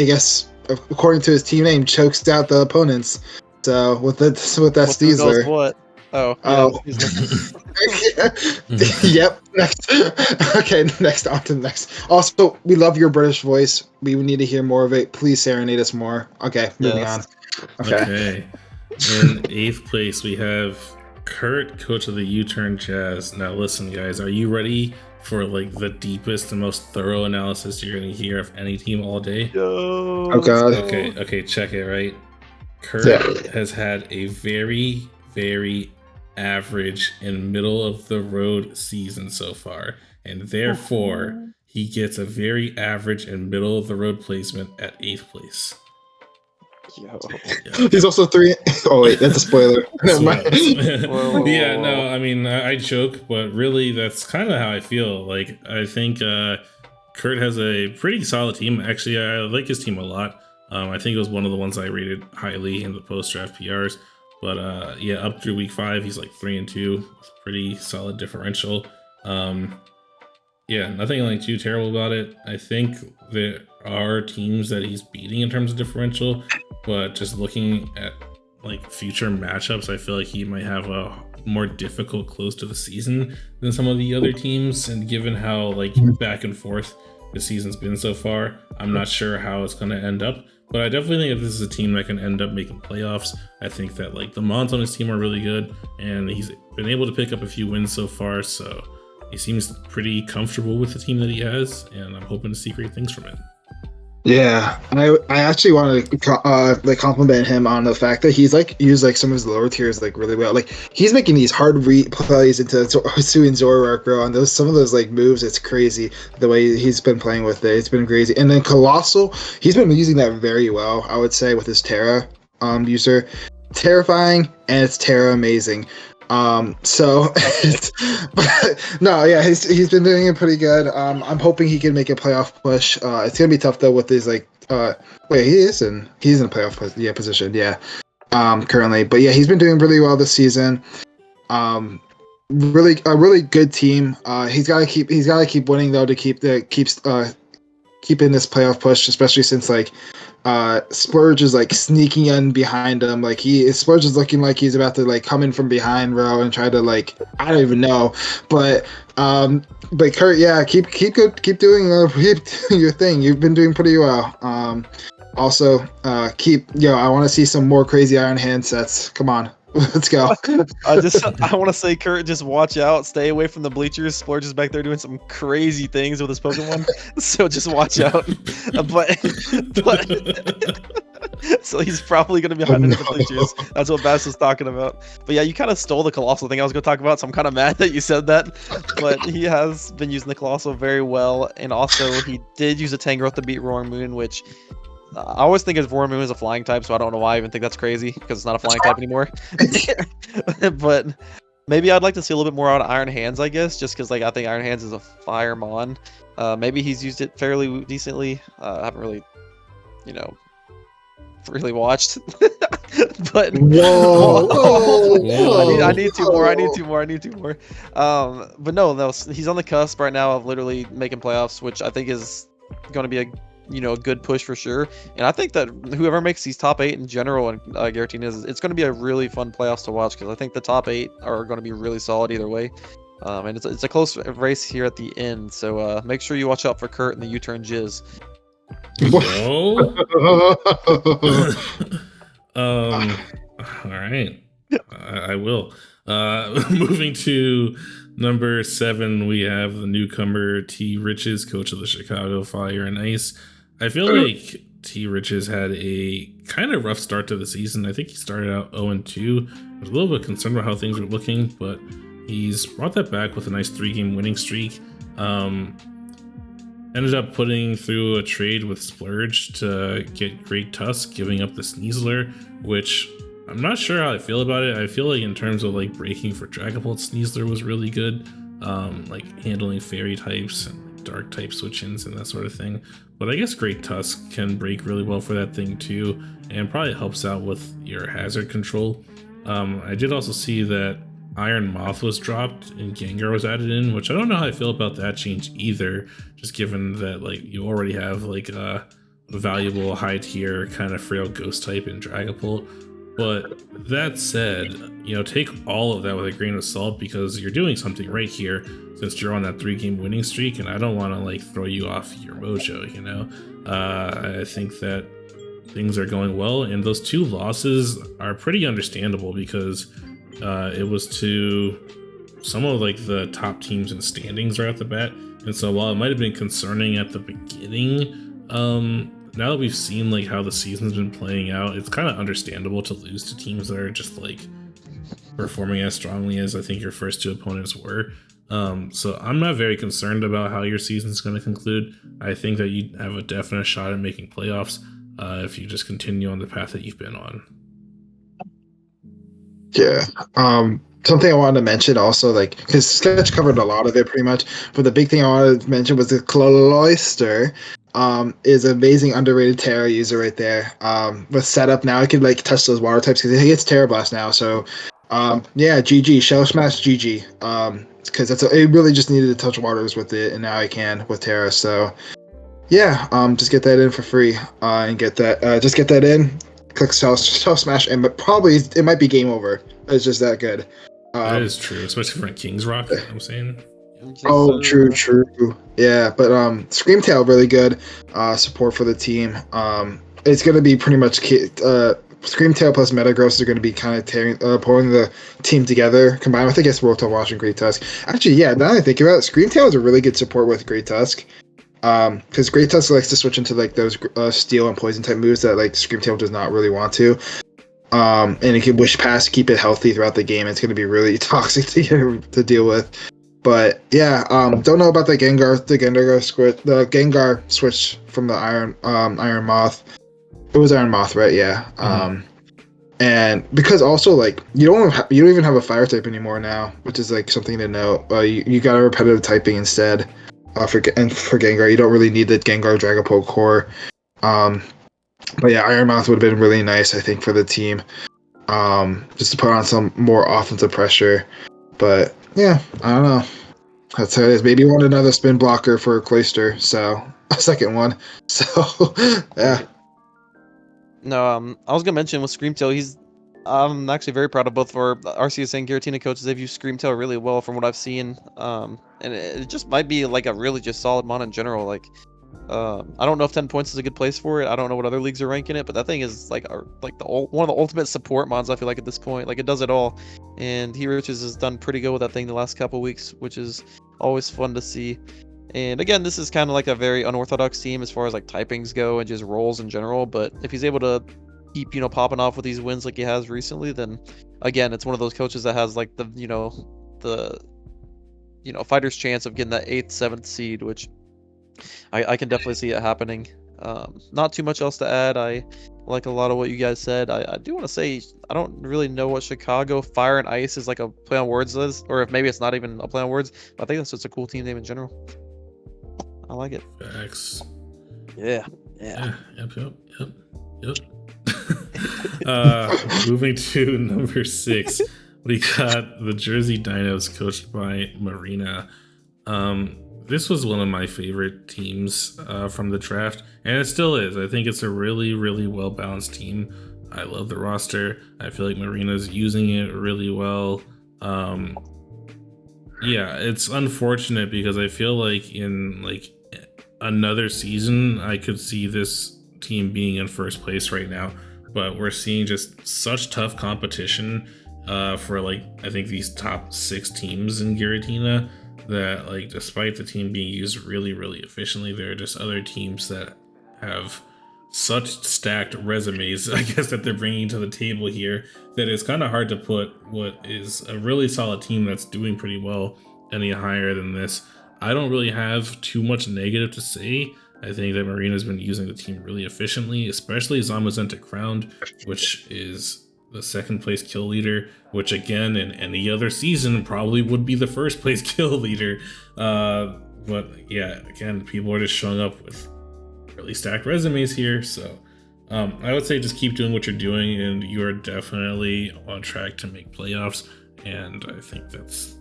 guess according to his team name, chokes out the opponents. So with that Steezer. What? Yep. Next. Okay. Next. On to the next. Also, we love your British voice. We need to hear more of it. Please serenade us more. Okay. Moving on. Okay. In 8th place, we have Kurt, coach of the U-Turn Jazz. Now, listen, guys, are you ready for like the deepest and most thorough analysis you're going to hear of any team all day? Yo, oh God. Okay, check it, right? Kurt has had a very, very average and middle of the road season so far, and therefore he gets a very average and middle of the road placement at 8th place. Yo. He's also 3. Oh wait, that's a spoiler. Yeah, no, I mean I joke, but really that's kind of how I feel. Like I think Kurt has a pretty solid team. Actually, I like his team a lot. I think it was one of the ones I rated highly in the post-draft PRs. But yeah, up through week 5, he's like 3-2. It's pretty solid differential. Yeah, nothing like too terrible about it. I think there are teams that he's beating in terms of differential, but just looking at like future matchups, I feel like he might have a more difficult close to the season than some of the other teams. And given how like back and forth the season's been so far, I'm not sure how it's going to end up. But I definitely think if this is a team that can end up making playoffs, I think that like the mods on his team are really good, and he's been able to pick up a few wins so far. So he seems pretty comfortable with the team that he has, and I'm hoping to see great things from it. Yeah, I actually want to like compliment him on the fact that he's like used like some of his lower tiers like really well. Like he's making these hard plays into Sui and Zoroark, bro. And some of those like moves, it's crazy the way he's been playing with it. It's been crazy. And then Colossal, he's been using that very well, I would say, with his Terra user. Terrifying, and it's Terra amazing. So but no, yeah, he's been doing it pretty good. I'm hoping he can make a playoff push. It's gonna be tough though with his like he's in a playoff position, currently. But yeah, he's been doing really well this season. Really a really good team. He's gotta keep winning though to keeping this playoff push, especially since like Splurge is like sneaking in behind him. Like Splurge is looking like he's about to like come in from behind, bro, and try to like I don't even know. But Kurt, yeah, keep doing your thing. You've been doing pretty well. Also, I want to see some more crazy Iron Hand sets. Come on. Let's go. I want to say, Kurt, just watch out. Stay away from the bleachers. Splurge is back there doing some crazy things with his Pokemon. So just watch out. But so he's probably going to be hiding in the bleachers. That's what Bass was talking about. But yeah, you kind of stole the Colossal thing I was going to talk about, so I'm kind of mad that you said that. But he has been using the Colossal very well. And also, he did use a Tangrowth to beat Roaring Moon, which I always think of Roaring Moon as a flying type, so I don't know why I even think that's crazy, because it's not a flying type anymore. But maybe I'd like to see a little bit more out of Iron Hands, I guess, just because like I think Iron Hands is a fire mon. Maybe he's used it fairly decently. I haven't really, really watched. But whoa. I need two more. But no, he's on the cusp right now of literally making playoffs, which I think is going to be a good push for sure. And I think that whoever makes these top 8 in general and Giratina it's going to be a really fun playoffs to watch, because I think the top 8 are going to be really solid either way. And it's a close race here at the end, so make sure you watch out for Kurt and the U-Turn Jizz. All right. I will. Moving to number 7, we have the newcomer T. Riches, coach of the Chicago Fire and Ice. I feel like T. Riches had a kind of rough start to the season. I think he started out 0-2. I was a little bit concerned about how things were looking, but he's brought that back with a nice 3-game winning streak. Ended up putting through a trade with Splurge to get Great Tusk, giving up the Sneasler, which I'm not sure how I feel about it. I feel like in terms of like breaking for Dragapult, Sneasler was really good, like handling fairy types and dark type switch-ins and that sort of thing. But I guess Great Tusk can break really well for that thing too, and probably helps out with your hazard control. I did also see that Iron Moth was dropped and Gengar was added in, which I don't know how I feel about that change either, just given that like you already have like a valuable high tier kind of frail ghost type in Dragapult. But that said, take all of that with a grain of salt, because you're doing something right here since you're on that 3-game winning streak, and I don't want to like throw you off your mojo, I think that things are going well, and those 2 losses are pretty understandable because it was to some of like the top teams in standings right off the bat. And so while it might have been concerning at the beginning, now that we've seen like how the season's been playing out, it's kind of understandable to lose to teams that are just like performing as strongly as I think your first 2 opponents were. So I'm not very concerned about how your season's going to conclude. I think that you have a definite shot at making playoffs if you just continue on the path that you've been on. Yeah. Something I wanted to mention also, like, because Sketch covered a lot of it pretty much, but the big thing I wanted to mention was the Cloyster is an amazing underrated Terra user right there. With setup now, I could like touch those water types because he gets Terra Blast now. So, yeah, GG, Shell Smash, GG. Because it really just needed to touch waters with it, and now I can with Terra. So, yeah, just get that in for free, and get that, just get that in. Click Shell Smash, and probably it might be game over. It's just that good. That is true, especially for a King's Rock, I'm saying. Oh, true. Yeah, but Screamtail really good support for the team. It's going to be pretty much Screamtail plus Metagross are going to be kind of pulling the team together, combined with, I guess, Rotom Wash and Great Tusk. Actually, yeah, now that I think about it, Screamtail is a really good support with Great Tusk. Because Great Tusk likes to switch into like those Steel and Poison type moves that like Screamtail does not really want to. And it can Wish Pass, keep it healthy throughout the game. It's going to be really toxic to deal with. But yeah, don't know about the Gengar switch from the Iron Moth. It was Iron Moth, right? Yeah. And because also like you don't even have a fire type anymore now, which is like something to note. You got a repetitive typing instead. For Gengar, you don't really need the Gengar Dragapult core. But yeah, Iron Moth would have been really nice, I think, for the team. Just to put on some more offensive pressure. But yeah, I don't know. That's how it is. Maybe you want another spin blocker for Cloyster, so a second one. So yeah. No, I was gonna mention with Screamtail, I'm actually very proud of both of our RCS and Giratina coaches. They've used Screamtail really well from what I've seen. And it just might be like a really just solid mon in general. Like, I don't know if 10 points is a good place for it. I don't know what other leagues are ranking it, but that thing is like one of the ultimate support mons, I feel like, at this point. Like, it does it all. And Riches has done pretty good with that thing the last couple weeks, which is always fun to see. And again, this is kind of like a very unorthodox team as far as like typings go and just roles in general. But if he's able to keep popping off with these wins like he has recently, then again, it's one of those coaches that has like the fighter's chance of getting that 8th, 7th seed, which I can definitely see it happening. Not too much else to add. I like a lot of what you guys said. I do want to say I don't really know what Chicago Fire and Ice is like a play on words is, or if maybe it's not even a play on words. But I think that's just a cool team name in general. I like it. Facts. Yeah. Yep. Moving to number 6, we got the Jersey Dinos, coached by Marina. This was one of my favorite teams from the draft, and it still is. I think it's a really, really well-balanced team. I love the roster. I feel like Marina's using it really well. Yeah, it's unfortunate because I feel like in like another season, I could see this team being in first place right now. but we're seeing just such tough competition for like I think these top 6 teams in Giratina that like despite the team being used really efficiently, there are just other teams that have such stacked resumes, I guess, that they're bringing to the table here that it's kind of hard to put what is a really solid team that's doing pretty well any higher than this. I don't really have too much negative to say. I think that Marina's been using the team really efficiently, especially Zamazenta Crowned, which is the 2nd place kill leader, which again in any other season probably would be the 1st place kill leader. But yeah, again, people are just showing up with really stacked resumes here, so I would say just keep doing what you're doing, and you are definitely on track to make playoffs, and I think that's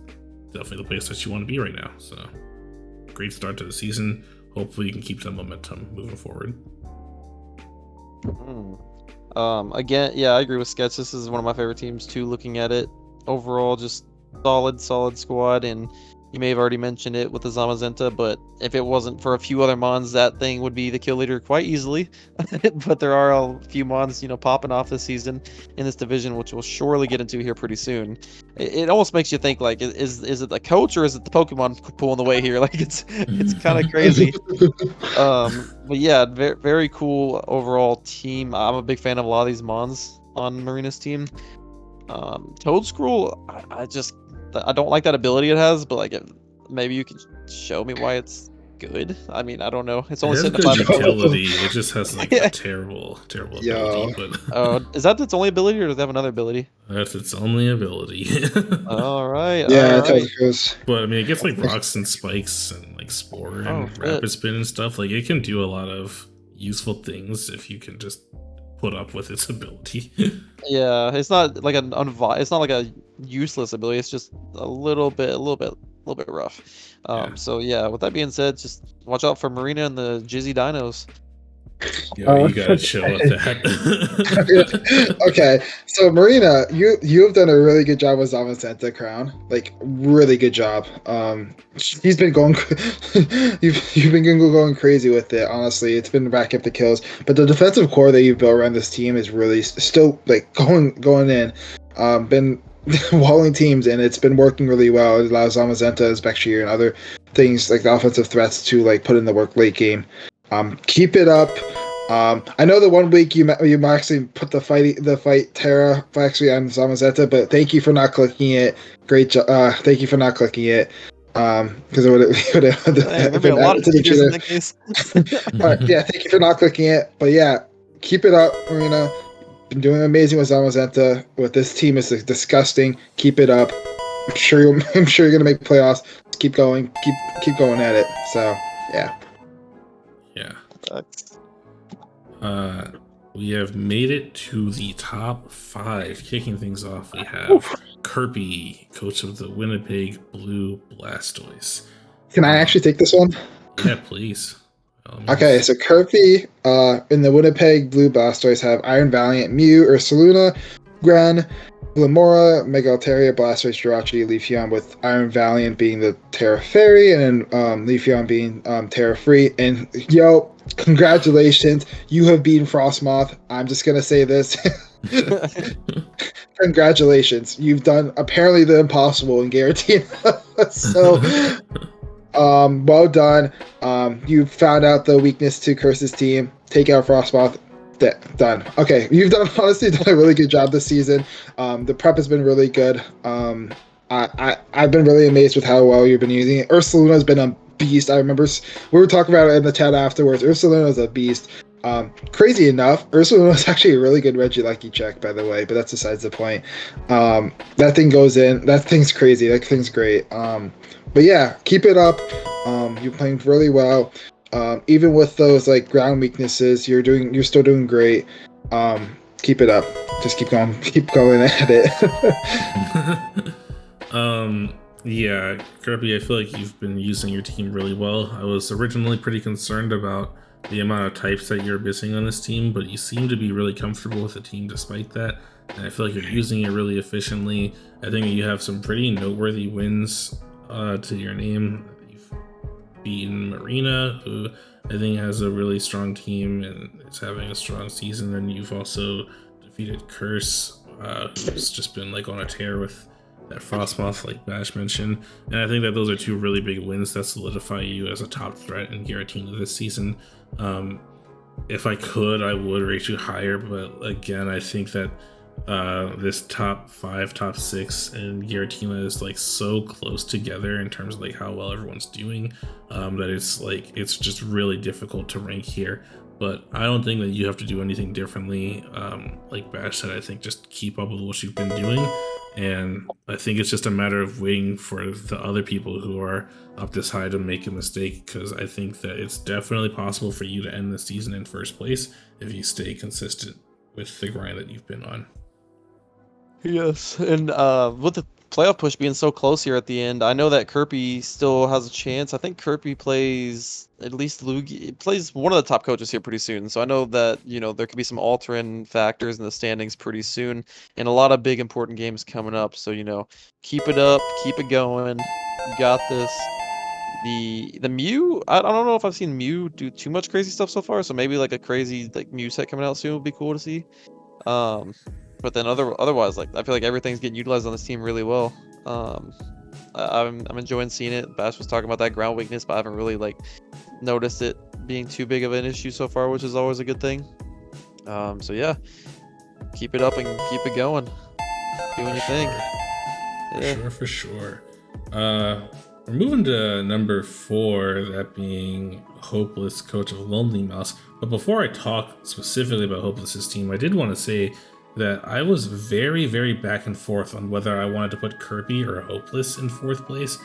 definitely the place that you want to be right now. So great start to the season. Hopefully you can keep that momentum moving forward. Again, yeah, I agree with Sketch. This is one of my favorite teams too, looking at it overall. Just solid squad, and you may have already mentioned it with the Zamazenta, but if it wasn't for a few other mons, that thing would be the kill leader quite easily. But there are a few mons, popping off this season in this division, which we'll surely get into here pretty soon. It almost makes you think, like, is it the coach or is it the Pokemon pulling the way here? Like, it's kind of crazy. But yeah, very, very cool overall team. I'm a big fan of a lot of these mons on Marina's team. Toad Scroll, I don't like that ability it has, but like maybe you can show me why it's good. I mean, I don't know. It's only It has sitting good at 5. utility. It just has like a terrible Yo. ability. But Is that its only ability, or does it have another ability? that's its only ability. All right. Yeah, all right. it goes. But I mean, it gets like rocks and spikes and like spore and rapid spin and stuff. Like it can do a lot of useful things if you can just put up with its ability. Yeah, it's not like it's not like a useless ability. It's just a little bit rough. Yeah. So yeah, with that being said, just watch out for Marina and the Jizzy Dinos. Yeah, you gotta chill with that. Okay, so Marina, you have done a really good job with Zamazenta Crown, like really good job. He's been going, you've been going crazy with it. Honestly, it's been racking up the kills, but the defensive core that you've built around this team is really still like going in. Been walling teams, and it's been working really well. It allows Zamazenta, Spectre, and other things like the offensive threats to like put in the work late game. Keep it up. I know the 1 week you actually put the fight Terra actually on Zamazenta, but thank you for not clicking it. Great job. Thank you for not clicking it. Because it would have been a lot of teachers in that case. Yeah, thank you for not clicking it. But yeah, keep it up, Marina. Been doing amazing with Zamazenta. With this team is disgusting. Keep it up. I'm sure you're gonna make playoffs. Keep going. Keep going at it. So yeah. Yeah. We have made it to the top 5. Kicking things off, we have Kirby, coach of the Winnipeg Blue Blastoise. Can I actually take this one? Yeah, please. Okay, so Kirby in the Winnipeg Blue Blastoise have Iron Valiant, Mew, Ursaluna, Gran, Glamora, Mega Altaria, Blastoise, Jirachi, Leafeon, with Iron Valiant being the Terra Fairy, and Leafeon being Terra Free. And yo, congratulations, you have beaten Frostmoth. I'm just gonna say this. Congratulations, you've done apparently the impossible in Giratina. So well done. You found out the weakness to Curse's team. Take out Frostmoth. Done. Okay, you've honestly done a really good job this season. The prep has been really good. I've been really amazed with how well you've been using it. Ursaluna's been a beast. I remember we were talking about it in the chat afterwards. Ursaluna's a beast. Crazy enough, Ursaluna's actually a really good Regieleki check, by the way, but that's besides the point. That thing goes in. That thing's crazy. That thing's great. But yeah, keep it up. You're playing really well. Even with those like ground weaknesses, you're still doing great. Keep it up. Just keep going at it. Yeah, Kirby, I feel like you've been using your team really well. I was originally pretty concerned about the amount of types that you're missing on this team, but you seem to be really comfortable with the team despite that. And I feel like you're using it really efficiently. I think you have some pretty noteworthy wins to your name. You've beaten Marina, who I think has a really strong team and is having a strong season. And you've also defeated Curse, who's just been like on a tear with that Frostmoth, like Bash mentioned. And I think that those are two really big wins that solidify you as a top threat in Giratina this season. If I could, I would rate you higher, but again, I think that this top 5, top 6 and Giratina is like so close together in terms of like how well everyone's doing, that it's just really difficult to rank here. But I don't think that you have to do anything differently. Like Bash said, I think just keep up with what you've been doing, and I think it's just a matter of waiting for the other people who are up this high to make a mistake, because I think that it's definitely possible for you to end the season in first place if you stay consistent with the grind that you've been on. Yes, and with the playoff push being so close here at the end, I know that Kirby still has a chance. I think Kirby plays at least Lugi, plays one of the top coaches here pretty soon. So I know that, you know, there could be some altering factors in the standings pretty soon, and a lot of big important games coming up. So, you know, keep it up, keep it going. You got this. The Mew, I don't know if I've seen Mew do too much crazy stuff so far. So maybe like a crazy like Mew set coming out soon would be cool to see. But then otherwise, like I feel like everything's getting utilized on this team really well. I'm enjoying seeing it. Bash was talking about that ground weakness, but I haven't really like noticed it being too big of an issue so far, which is always a good thing. So yeah, keep it up and keep it going. Doing your thing. Yeah. For sure. We're moving to number 4, that being Hopeless, coach of Lonely Mouse. But before I talk specifically about Hopeless's team, I did want to say that I was very, very back and forth on whether I wanted to put Kirby or Hopeless in 4th place.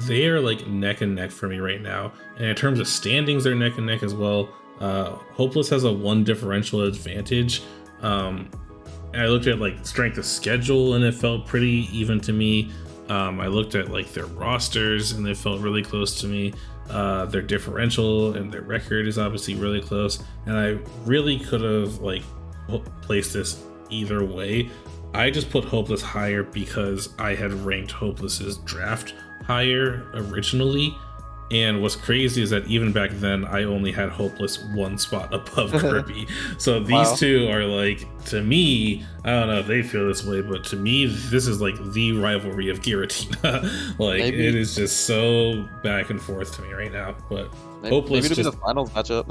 They are like neck and neck for me right now. And in terms of standings, they're neck and neck as well. Hopeless has a 1 differential advantage. And I looked at like strength of schedule and it felt pretty even to me. I looked at like their rosters and they felt really close to me. Their differential and their record is obviously really close. And I really could have like placed this either way. I just put Hopeless higher because I had ranked Hopeless's draft higher originally. And what's crazy is that even back then, I only had Hopeless 1 spot above Kirby. So these two are like, to me, I don't know if they feel this way, but to me, this is like the rivalry of Giratina. Like, maybe. It is just so back and forth to me right now. But Hopeless, maybe it'll be the finals matchup.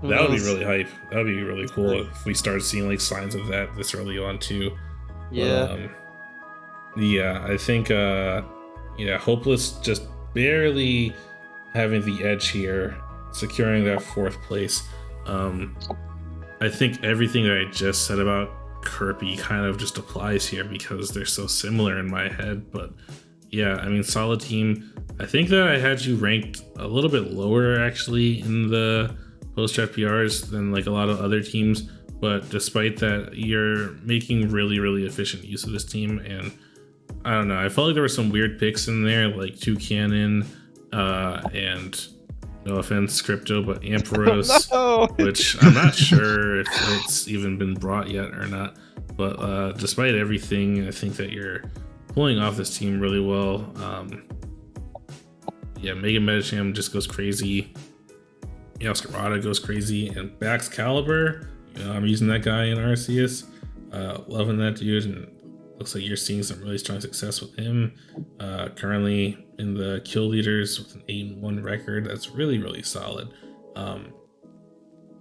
That would be really hype. That would be really cool if we started seeing like signs of that this early on too. Yeah. But, yeah, I think Hopeless just barely having the edge here, securing that 4th place. I think everything that I just said about Kirby kind of just applies here because they're so similar in my head. But yeah, I mean, solid team. I think that I had you ranked a little bit lower actually in the post-draft PRs than like a lot of other teams. But despite that, you're making really, really efficient use of this team. And I don't know, I felt like there were some weird picks in there, like Toucannon, and no offense, Crypto, but Ampharos, no! Which I'm not sure if it's even been brought yet or not. But despite everything, I think that you're pulling off this team really well. Yeah, Mega Medicham just goes crazy. Oscarada goes crazy, and Bax Caliber, I'm using that guy in Arceus. Loving that dude, and looks like you're seeing some really strong success with him. Currently in the kill leaders with an 8-1 record. That's really, really solid.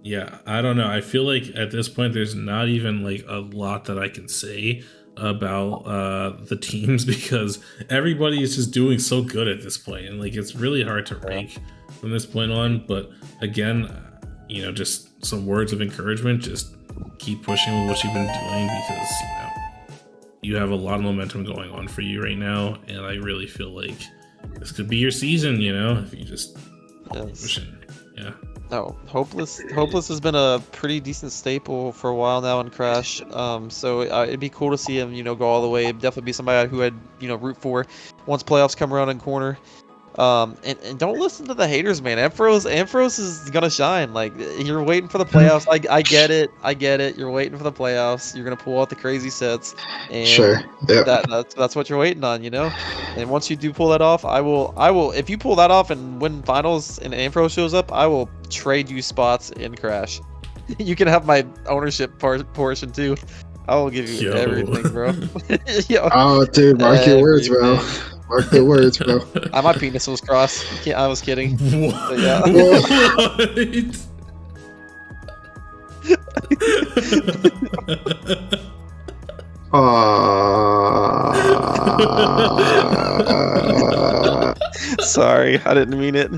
Yeah, I don't know. I feel like at this point there's not even like a lot that I can say about the teams because everybody is just doing so good at this point, and like it's really hard to rank from this point on. But again, just some words of encouragement. Just keep pushing with what you've been doing because you have a lot of momentum going on for you right now, and I really feel like this could be your season, if you just keep pushing. Yeah. No, Hopeless has been a pretty decent staple for a while now in Crash. So it'd be cool to see him, go all the way. It'd definitely be somebody who I'd, root for once playoffs come around in corner. And don't listen to the haters, man. Ampharos is gonna shine. Like, you're waiting for the playoffs. I get it. You're waiting for the playoffs. You're gonna pull out the crazy sets, and Sure. Yep. that's what you're waiting on, you know. And once you do pull that off, I will. If you pull that off and win finals, and Ampharos shows up, I will trade you spots in Crash. You can have my ownership portion too. I will give you everything, bro. Yo, Oh, dude, mark your words, bro. Mark the words, bro. My penis was crossed. I was kidding. What? But yeah. Sorry, I didn't mean it.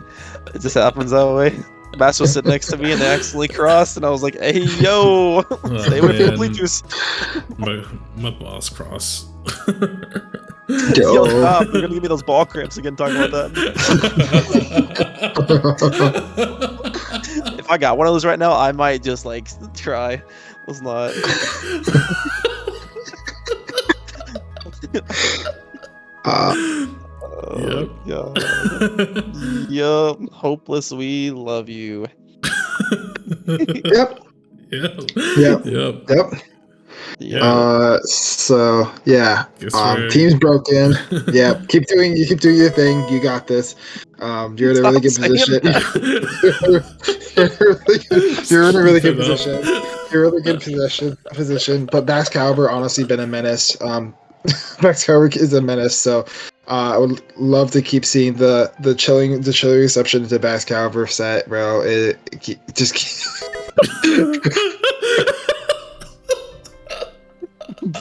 It just happens that way. Bass was sitting next to me and they accidentally crossed, and I was like, "Hey, yo, stay away from the bleachers." My boss cross. Yo, stop! You're gonna give me those ball cramps again talking about that. If I got one of those right now, I might just like try. Was not. Yep. Yup. Hopeless. We love you. Yep. Yep. Yeah. So yeah. Guess Team's broken. Yeah. Keep doing your thing. You got this. You're in a really good position. You're in a really good position. You're in a really good position. But Bax Caliber honestly been a menace. Bax Caliber is a menace. So I would love to keep seeing the chilling reception to Bax Caliber set, bro.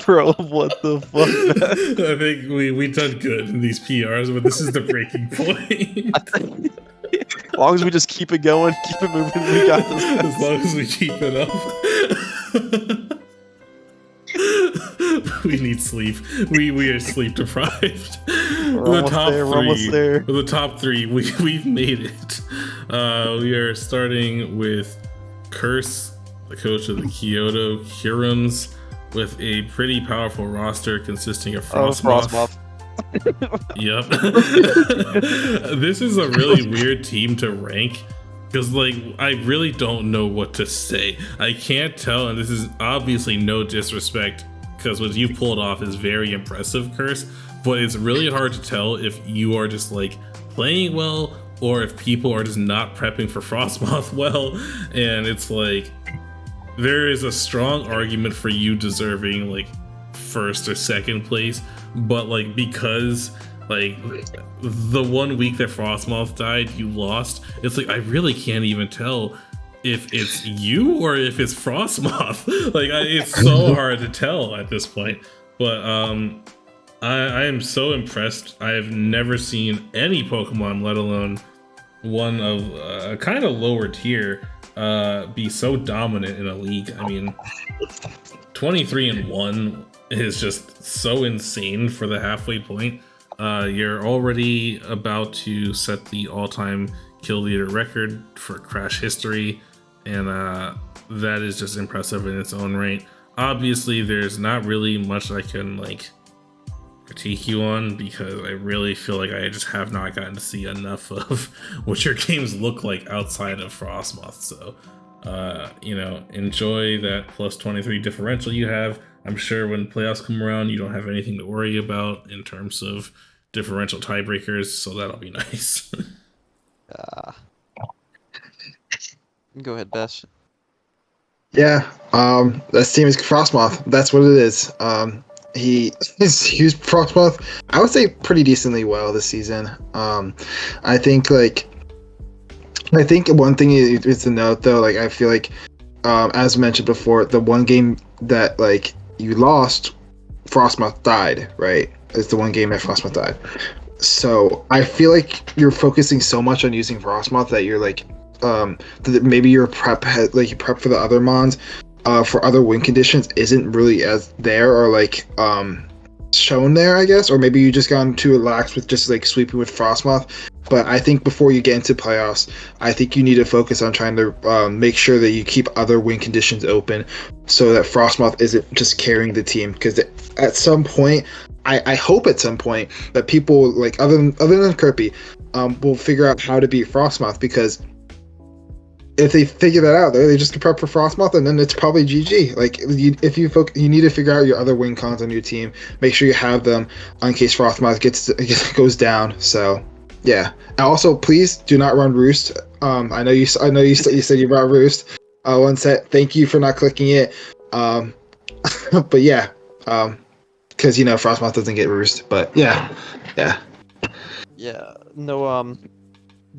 Bro, what the fuck, man? I think we done good in these PRs, but this is the breaking point. As long as we just keep it going, keep it moving, we got this. As long as we keep it up. We need sleep. We are sleep deprived. We're almost there. The top three, we've made it. We are starting with Curse, the coach of the Kyoto Kurums, with a pretty powerful roster consisting of Frostmoth. Yep. This is a really weird team to rank because, like, I really don't know what to say. I can't tell, and this is obviously no disrespect because what you pulled off is very impressive, Curse, but it's really hard to tell if you are just like playing well or if people are just not prepping for Frostmoth well. And it's like, there is a strong argument for you deserving like first or second place, but like because like the 1 week that Frostmoth died, you lost. It's like I really can't even tell if it's you or if it's Frostmoth. Like it's so hard to tell at this point. But I am so impressed. I have never seen any Pokemon, let alone one of a kind of lower tier, be so dominant in a league. I mean, 23-1 is just so insane for the halfway point. You're already about to set the all-time kill leader record for Crash history, and that is just impressive in its own right. Obviously, there's not really much I can like critique you on because I really feel like I just have not gotten to see enough of what your games look like outside of Frostmoth. So, you know, enjoy that plus 23 differential you have. I'm sure when playoffs come around, you don't have anything to worry about in terms of differential tiebreakers, so that'll be nice. Go ahead, Bash. Yeah, this team is Frostmoth. That's what it is. He used Frostmoth, I would say, pretty decently well this season. I think one thing is to note though, like I feel like, as mentioned before, the one game that like you lost, Frostmoth died, right? It's the one game that Frostmoth died. So I feel like you're focusing so much on using Frostmoth that you're like, that maybe your prep for the other mons, for other win conditions isn't really as there or like shown there, I guess, or maybe you just gone too lax with just like sweeping with Frostmoth. But I think before you get into playoffs, I think you need to focus on trying to make sure that you keep other win conditions open so that Frostmoth isn't just carrying the team. Because at some point, I hope at some point that people like other than Kirby, will figure out how to beat Frostmoth, because if they figure that out, they just can prep for Frostmoth, and then it's probably GG. Like, if you need to figure out your other win cons on your team, make sure you have them in case Frostmoth goes down. So, yeah. And also, please do not run Roost. I know you said you brought Roost. One set. Thank you for not clicking it. But yeah, because Frostmoth doesn't get Roost. But yeah. Yeah. No.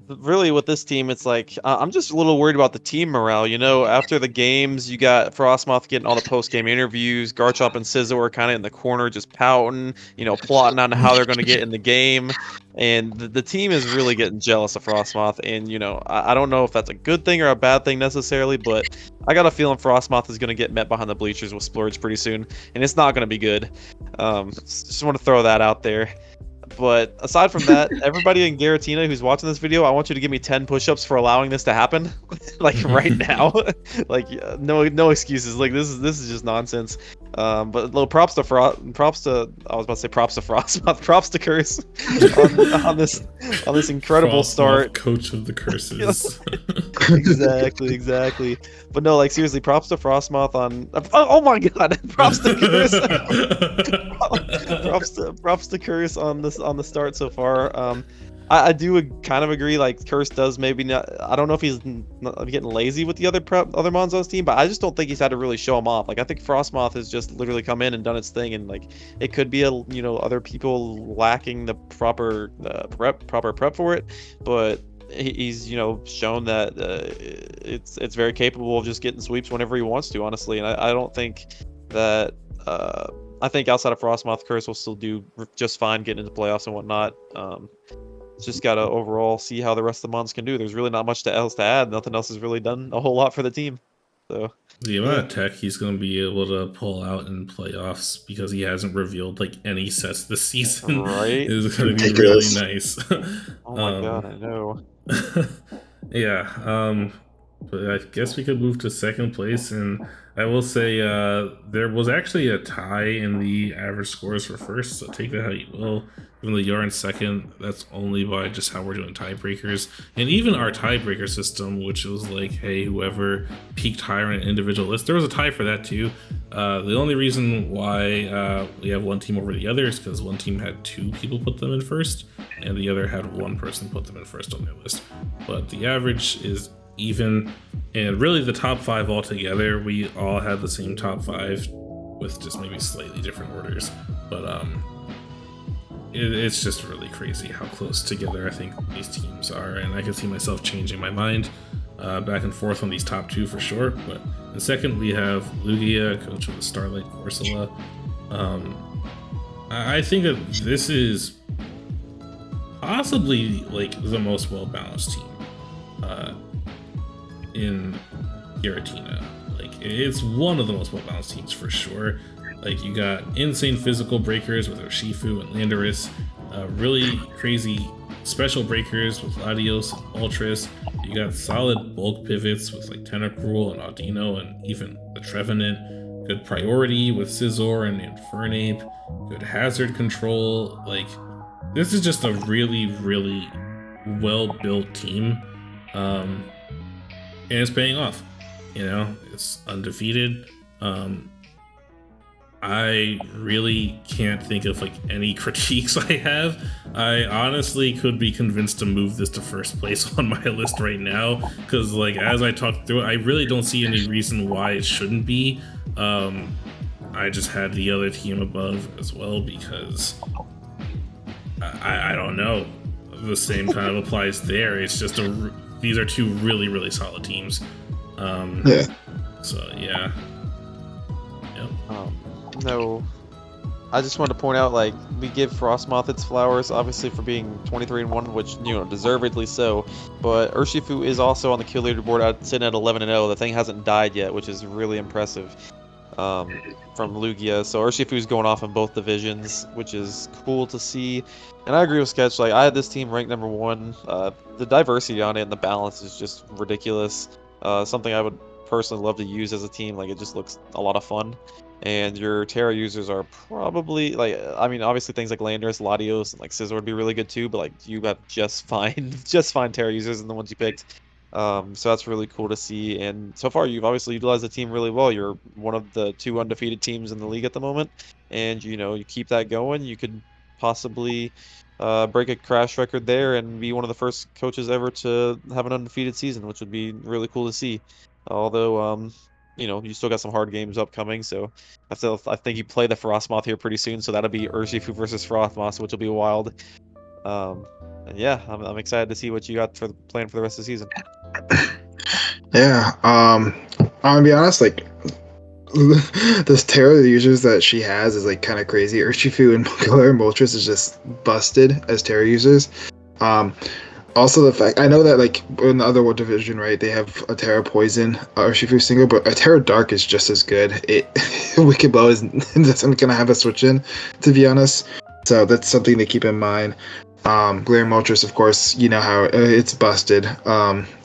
Really, with this team, it's like I'm just a little worried about the team morale. After the games, you got Frostmoth getting all the post-game interviews. Garchomp and Scizor are kind of in the corner, just pouting, plotting on how they're going to get in the game. And the team is really getting jealous of Frostmoth. And I don't know if that's a good thing or a bad thing necessarily, but I got a feeling Frostmoth is going to get met behind the bleachers with Splurge pretty soon, and it's not going to be good. Just want to throw that out there. But aside from that, everybody in Giratina who's watching this video, I want you to give me 10 push-ups for allowing this to happen, like right now. Like no excuses. Like this is just nonsense. But little props to Frostmoth. Props to Curse on this incredible Frostmoth, start. coach of the curses. Exactly. But no, like seriously, props to Frostmoth on. Oh my God! Props to Curse. props to Curse on the start so far. I do kind of agree. Like Curse does maybe not. I don't know if he's getting lazy with the other mons on his team, but I just don't think he's had to really show him off. Like I think Frostmoth has just literally come in and done its thing, and like it could be other people lacking the proper prep for it, but he's shown that it's very capable of just getting sweeps whenever he wants to, honestly. And I don't think that I think outside of Frostmoth, Curse will still do just fine getting into playoffs and whatnot. Just gotta overall see how the rest of the mons can do. There's really not much else to add. Nothing else has really done a whole lot for the team. So the amount of tech he's going to be able to pull out in playoffs, because he hasn't revealed like any sets this season, right? is going to be really nice. Oh my God, I know. Yeah. But I guess we could move to second place, and I will say there was actually a tie in the average scores for first, so take that how you will. Even though you're in second, that's only by just how we're doing tiebreakers. And even our tiebreaker system, which was like, hey, whoever peaked higher on an individual list, there was a tie for that too. The only reason why we have one team over the other is because one team had 2 people put them in first, and the other had 1 person put them in first on their list. But the average is even, and really the top 5 altogether, we all had the same top 5 with just maybe slightly different orders. But it's just really crazy how close together I think these teams are, and I can see myself changing my mind back and forth on these top 2 for sure. But in second we have Lugia, coach of the Starlight Corsola. I think that this is possibly like the most well-balanced team in Giratina. Like it's one of the most well-balanced teams for sure. Like you got insane physical breakers with Urshifu and Landorus, really crazy special breakers with Latios and Ultras. You got solid bulk pivots with like Tentacruel and Audino and even the Trevenant. Good priority with Scizor and Infernape. Good hazard control. Like this is just a really, really well-built team. And it's paying off. It's undefeated. I really can't think of like any critiques I have. I honestly could be convinced to move this to first place on my list right now, because like as I talk through it, I really don't see any reason why it shouldn't be. I just had the other team above as well because I don't know. The same kind of applies there. It's just these are 2 really, really solid teams. Yeah. So yeah. Yep. No, I just want to point out, like, we give Frostmoth its flowers, obviously, for being 23-1, which, deservedly so. But Urshifu is also on the kill leaderboard, sitting at 11-0. The thing hasn't died yet, which is really impressive from Lugia. So Urshifu's going off in both divisions, which is cool to see. And I agree with Sketch. Like, I had this team ranked #1. The diversity on it and the balance is just ridiculous. Something I would personally love to use as a team. Like, it just looks a lot of fun. And your Terra users are probably like, I mean, obviously things like Landers, Latios, and like Scizor would be really good too. But like, you got just fine, just fine Terra users in the ones you picked. So that's really cool to see. And so far, you've obviously utilized the team really well. You're one of the 2 undefeated teams in the league at the moment, and you keep that going, you could possibly break a Krash record there and be one of the first coaches ever to have an undefeated season, which would be really cool to see. Although, you still got some hard games upcoming, so I think you play the Frostmoth here pretty soon, so that'll be Urshifu versus Frostmoth, which will be wild. And yeah, I'm excited to see what you got for the plan for the rest of the season. Yeah, I'm gonna be honest, like this Terra users that she has is like kind of crazy. Urshifu and Killer and Moltres is just busted as Terra users. Also the fact I know that like in the other division, right, they have a Terra Poison Urshifu single, but a Terra Dark is just as good. Wicked Blow isn't gonna have a switch in, to be honest. So that's something to keep in mind. Glaring Moltres, of course, you know how it's busted.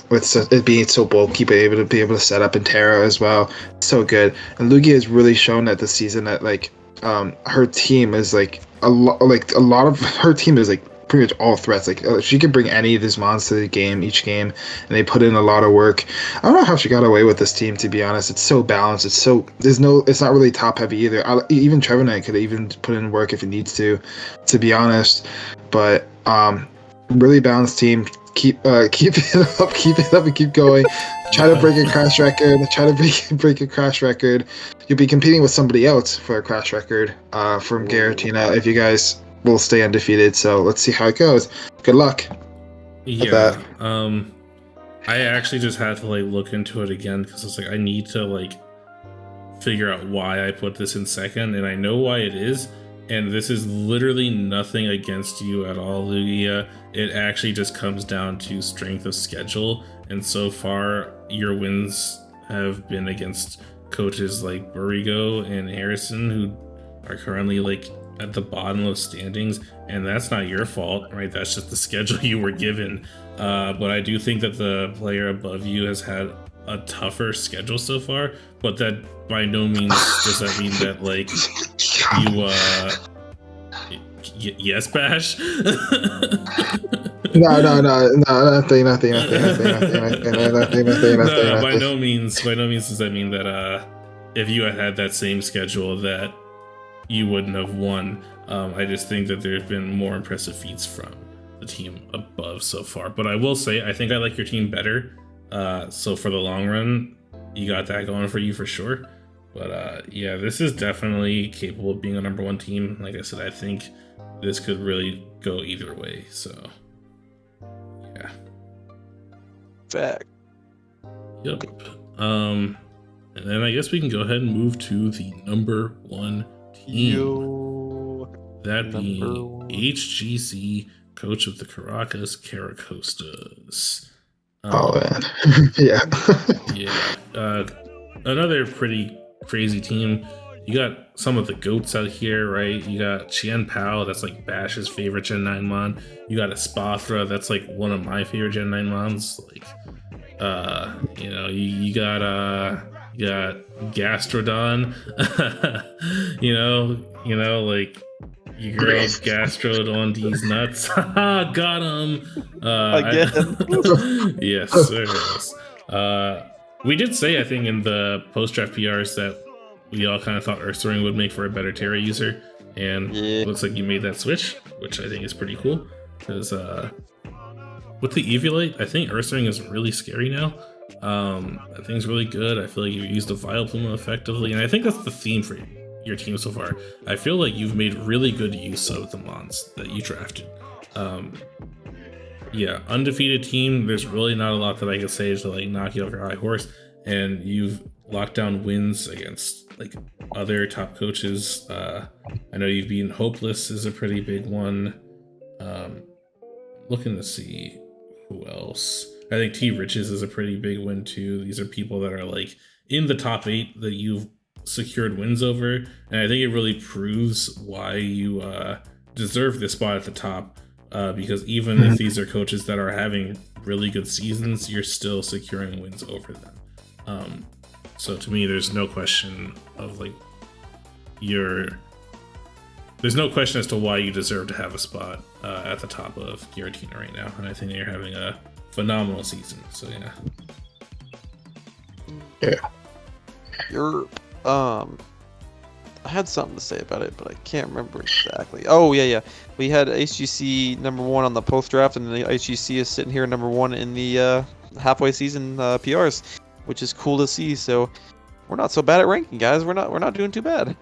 With it being so bulky, but able to set up in Terra as well, so good. And Lugia has really shown that this season that like her team is like a lot of her team is like pretty much all threats. Like she can bring any of these mons to the game each game, and they put in a lot of work. I don't know how she got away with this team, to be honest. It's so balanced. It's not really top heavy either. Even Trevor Knight could even put in work if it needs to be honest. But really balanced team. Keep it up, and keep going. Try to break a Krash record. Break a Krash record. You'll be competing with somebody else for a Krash record from Giratina if you guys will stay undefeated. So let's see how it goes. Good luck. Yeah. I actually just had to like look into it again because it's like I need to like figure out why I put this in second, and I know why it is. And this is literally nothing against you at all, Lugia. It actually just comes down to strength of schedule. And so far, your wins have been against coaches like Burigo and Harrison, who are currently like at the bottom of standings. And that's not your fault, right? That's just the schedule you were given. But I do think that the player above you has had a tougher schedule so far, but that by no means does that mean that like you yes, Bash. No, nothing. No, by no means does that mean that if you had that same schedule that you wouldn't have won. I just think that there's been more impressive feats from the team above so far. But I will say, I think I like your team better. So for the long run, you got that going for you for sure. But yeah, this is definitely capable of being a number 1 team. Like I said, I think this could really go either way. So yeah. Fact. Yep. And then I guess we can go ahead and move to the number 1 team. That being HGC, coach of the Caracas Caracostas. Man. Yeah. Yeah. Another pretty crazy team. You got some of the GOATs out here, right? You got Chien Pao, that's like Bash's favorite Gen 9 mon. You got Espathra, that's like one of my favorite Gen 9 mons. Like, you got Gastrodon. Like you girl gastroed on these nuts. Got him. Again. Yes, sir. We did say, I think, in the post-draft PRs that we all kind of thought Ursaring would make for a better Terra user, and it looks like you made that switch, which I think is pretty cool. Because with the Eviolite, I think Ursaring is really scary now. I think it's really good. I feel like you used the Vileplume effectively, and I think that's the theme for your team so far. I feel like you've made really good use of the mons that you drafted. Yeah, undefeated team. There's really not a lot that I can say to like knock you off your high horse, and you've locked down wins against like other top coaches. I know you've been Hopeless is a pretty big one. Looking to see who else. I think T Riches is a pretty big win too. These are people that are like in the top 8 that you've secured wins over, and I think it really proves why you deserve this spot at the top. Because even if these are coaches that are having really good seasons, you're still securing wins over them. So to me, there's no question of like there's no question as to why you deserve to have a spot at the top of Giratina right now, and I think you're having a phenomenal season. So yeah. Yeah. You're I had something to say about it, but I can't remember exactly. Oh yeah. We had HGC number 1 on the post draft, and the HGC is sitting here number 1 in the halfway season PRs, which is cool to see. So we're not so bad at ranking, guys. We're not doing too bad.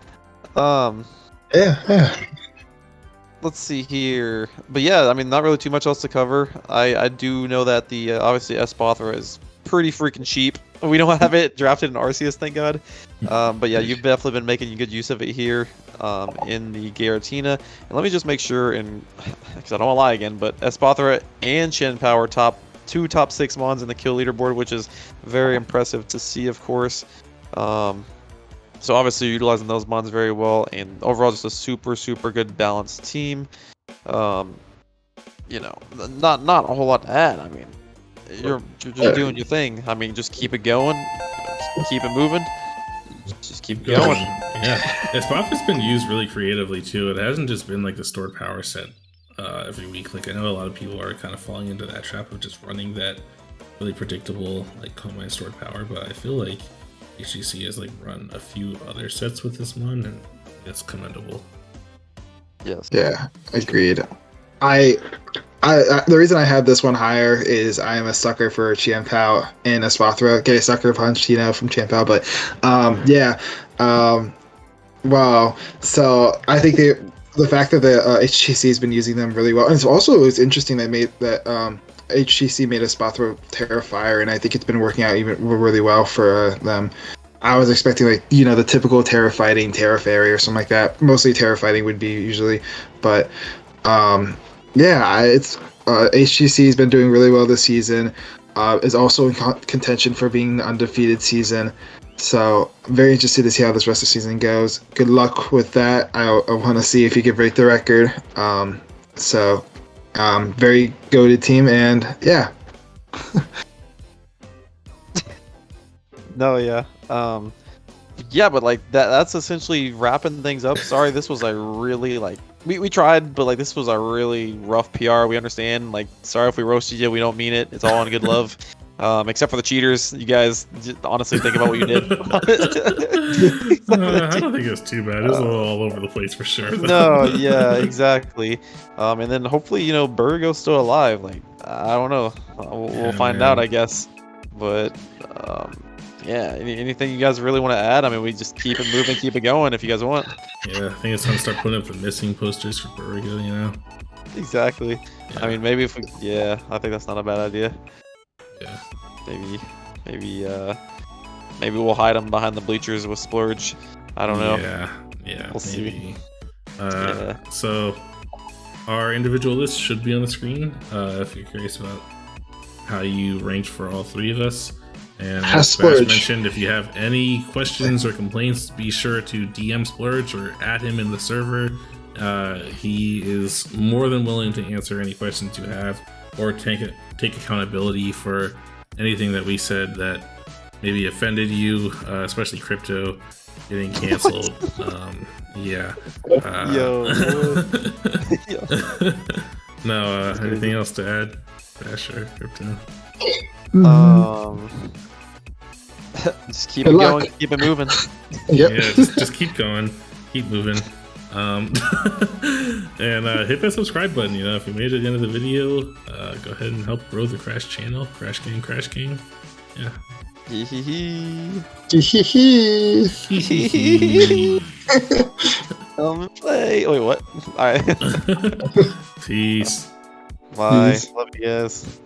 Yeah. Let's see here, but yeah, I mean, not really too much else to cover. I do know that the obviously Espathra is pretty freaking cheap. We don't have it drafted in Arceus, thank God. But yeah, you've definitely been making good use of it here in the Giratina. And let me just make sure, because I don't want to lie again, but Espathra and Shen Power top 6 mons in the kill leaderboard, which is very impressive to see, of course. So obviously utilizing those mons very well, and overall just a super good balanced team. Not a whole lot to add. I mean, you're just doing your thing. I mean, just keep it going, keep it moving, just keep going. Yeah, Espathra's been used really creatively too. It hasn't just been like the stored power set every week. Like I know a lot of people are kind of falling into that trap of just running that really predictable like combine stored power, but I feel like HGC has like run a few other sets with this one, and it's commendable. Yes. Yeah, agreed. I the reason I have this one higher is I am a sucker for Chien-Pao and Espathra. Okay, sucker punch, from Chien-Pao, but wow. So I think the fact that the HGC has been using them really well, and it's interesting they made that HGC made Espathra Terrafire, and I think it's been working out even really well for them. I was expecting the typical Terra fighting, Terra Fairy or something like that. Mostly Terra fighting would be usually, but it's HGC has been doing really well this season. Is also in contention for being the undefeated season. So very interested to see how this rest of the season goes. Good luck with that. I want to see if you can break the record. Very goated team, and yeah. No, yeah. Yeah, but like that's essentially wrapping things up. Sorry, this was a really we tried, but this was a really rough PR. We understand. Sorry if we roasted you. We don't mean it. It's all in good love. Except for the cheaters. You guys honestly think about what you did. I don't think it was too bad. It was a little all over the place for sure. No, yeah, exactly. And then hopefully, Burgo's still alive. I don't know. We'll find out, I guess. But yeah, anything you guys really want to add? I mean, we just keep it moving, keep it going if you guys want. Yeah, I think it's time to start putting up the missing posters for Burgo, Exactly. Yeah. I mean, maybe I think that's not a bad idea. Yeah. Maybe we'll hide them behind the bleachers with Splurge. I don't know. Yeah. We'll see. So our individual list should be on the screen if you're curious about how you ranked for all 3 of us. And as Krash mentioned, if you have any questions or complaints, be sure to DM Splurge or add him in the server. He is more than willing to answer any questions you have, or take accountability for anything that we said that maybe offended you, especially crypto getting canceled. No, anything else to add, Krash or crypto? Just keep it going, keep it moving. Yep. Yeah, just keep going, keep moving. And hit that subscribe button. If you made it to the end of the video, go ahead and help grow the Krash channel. Krash King. Yeah. Come and play. Wait, what? All right. Peace. Bye. Love you guys.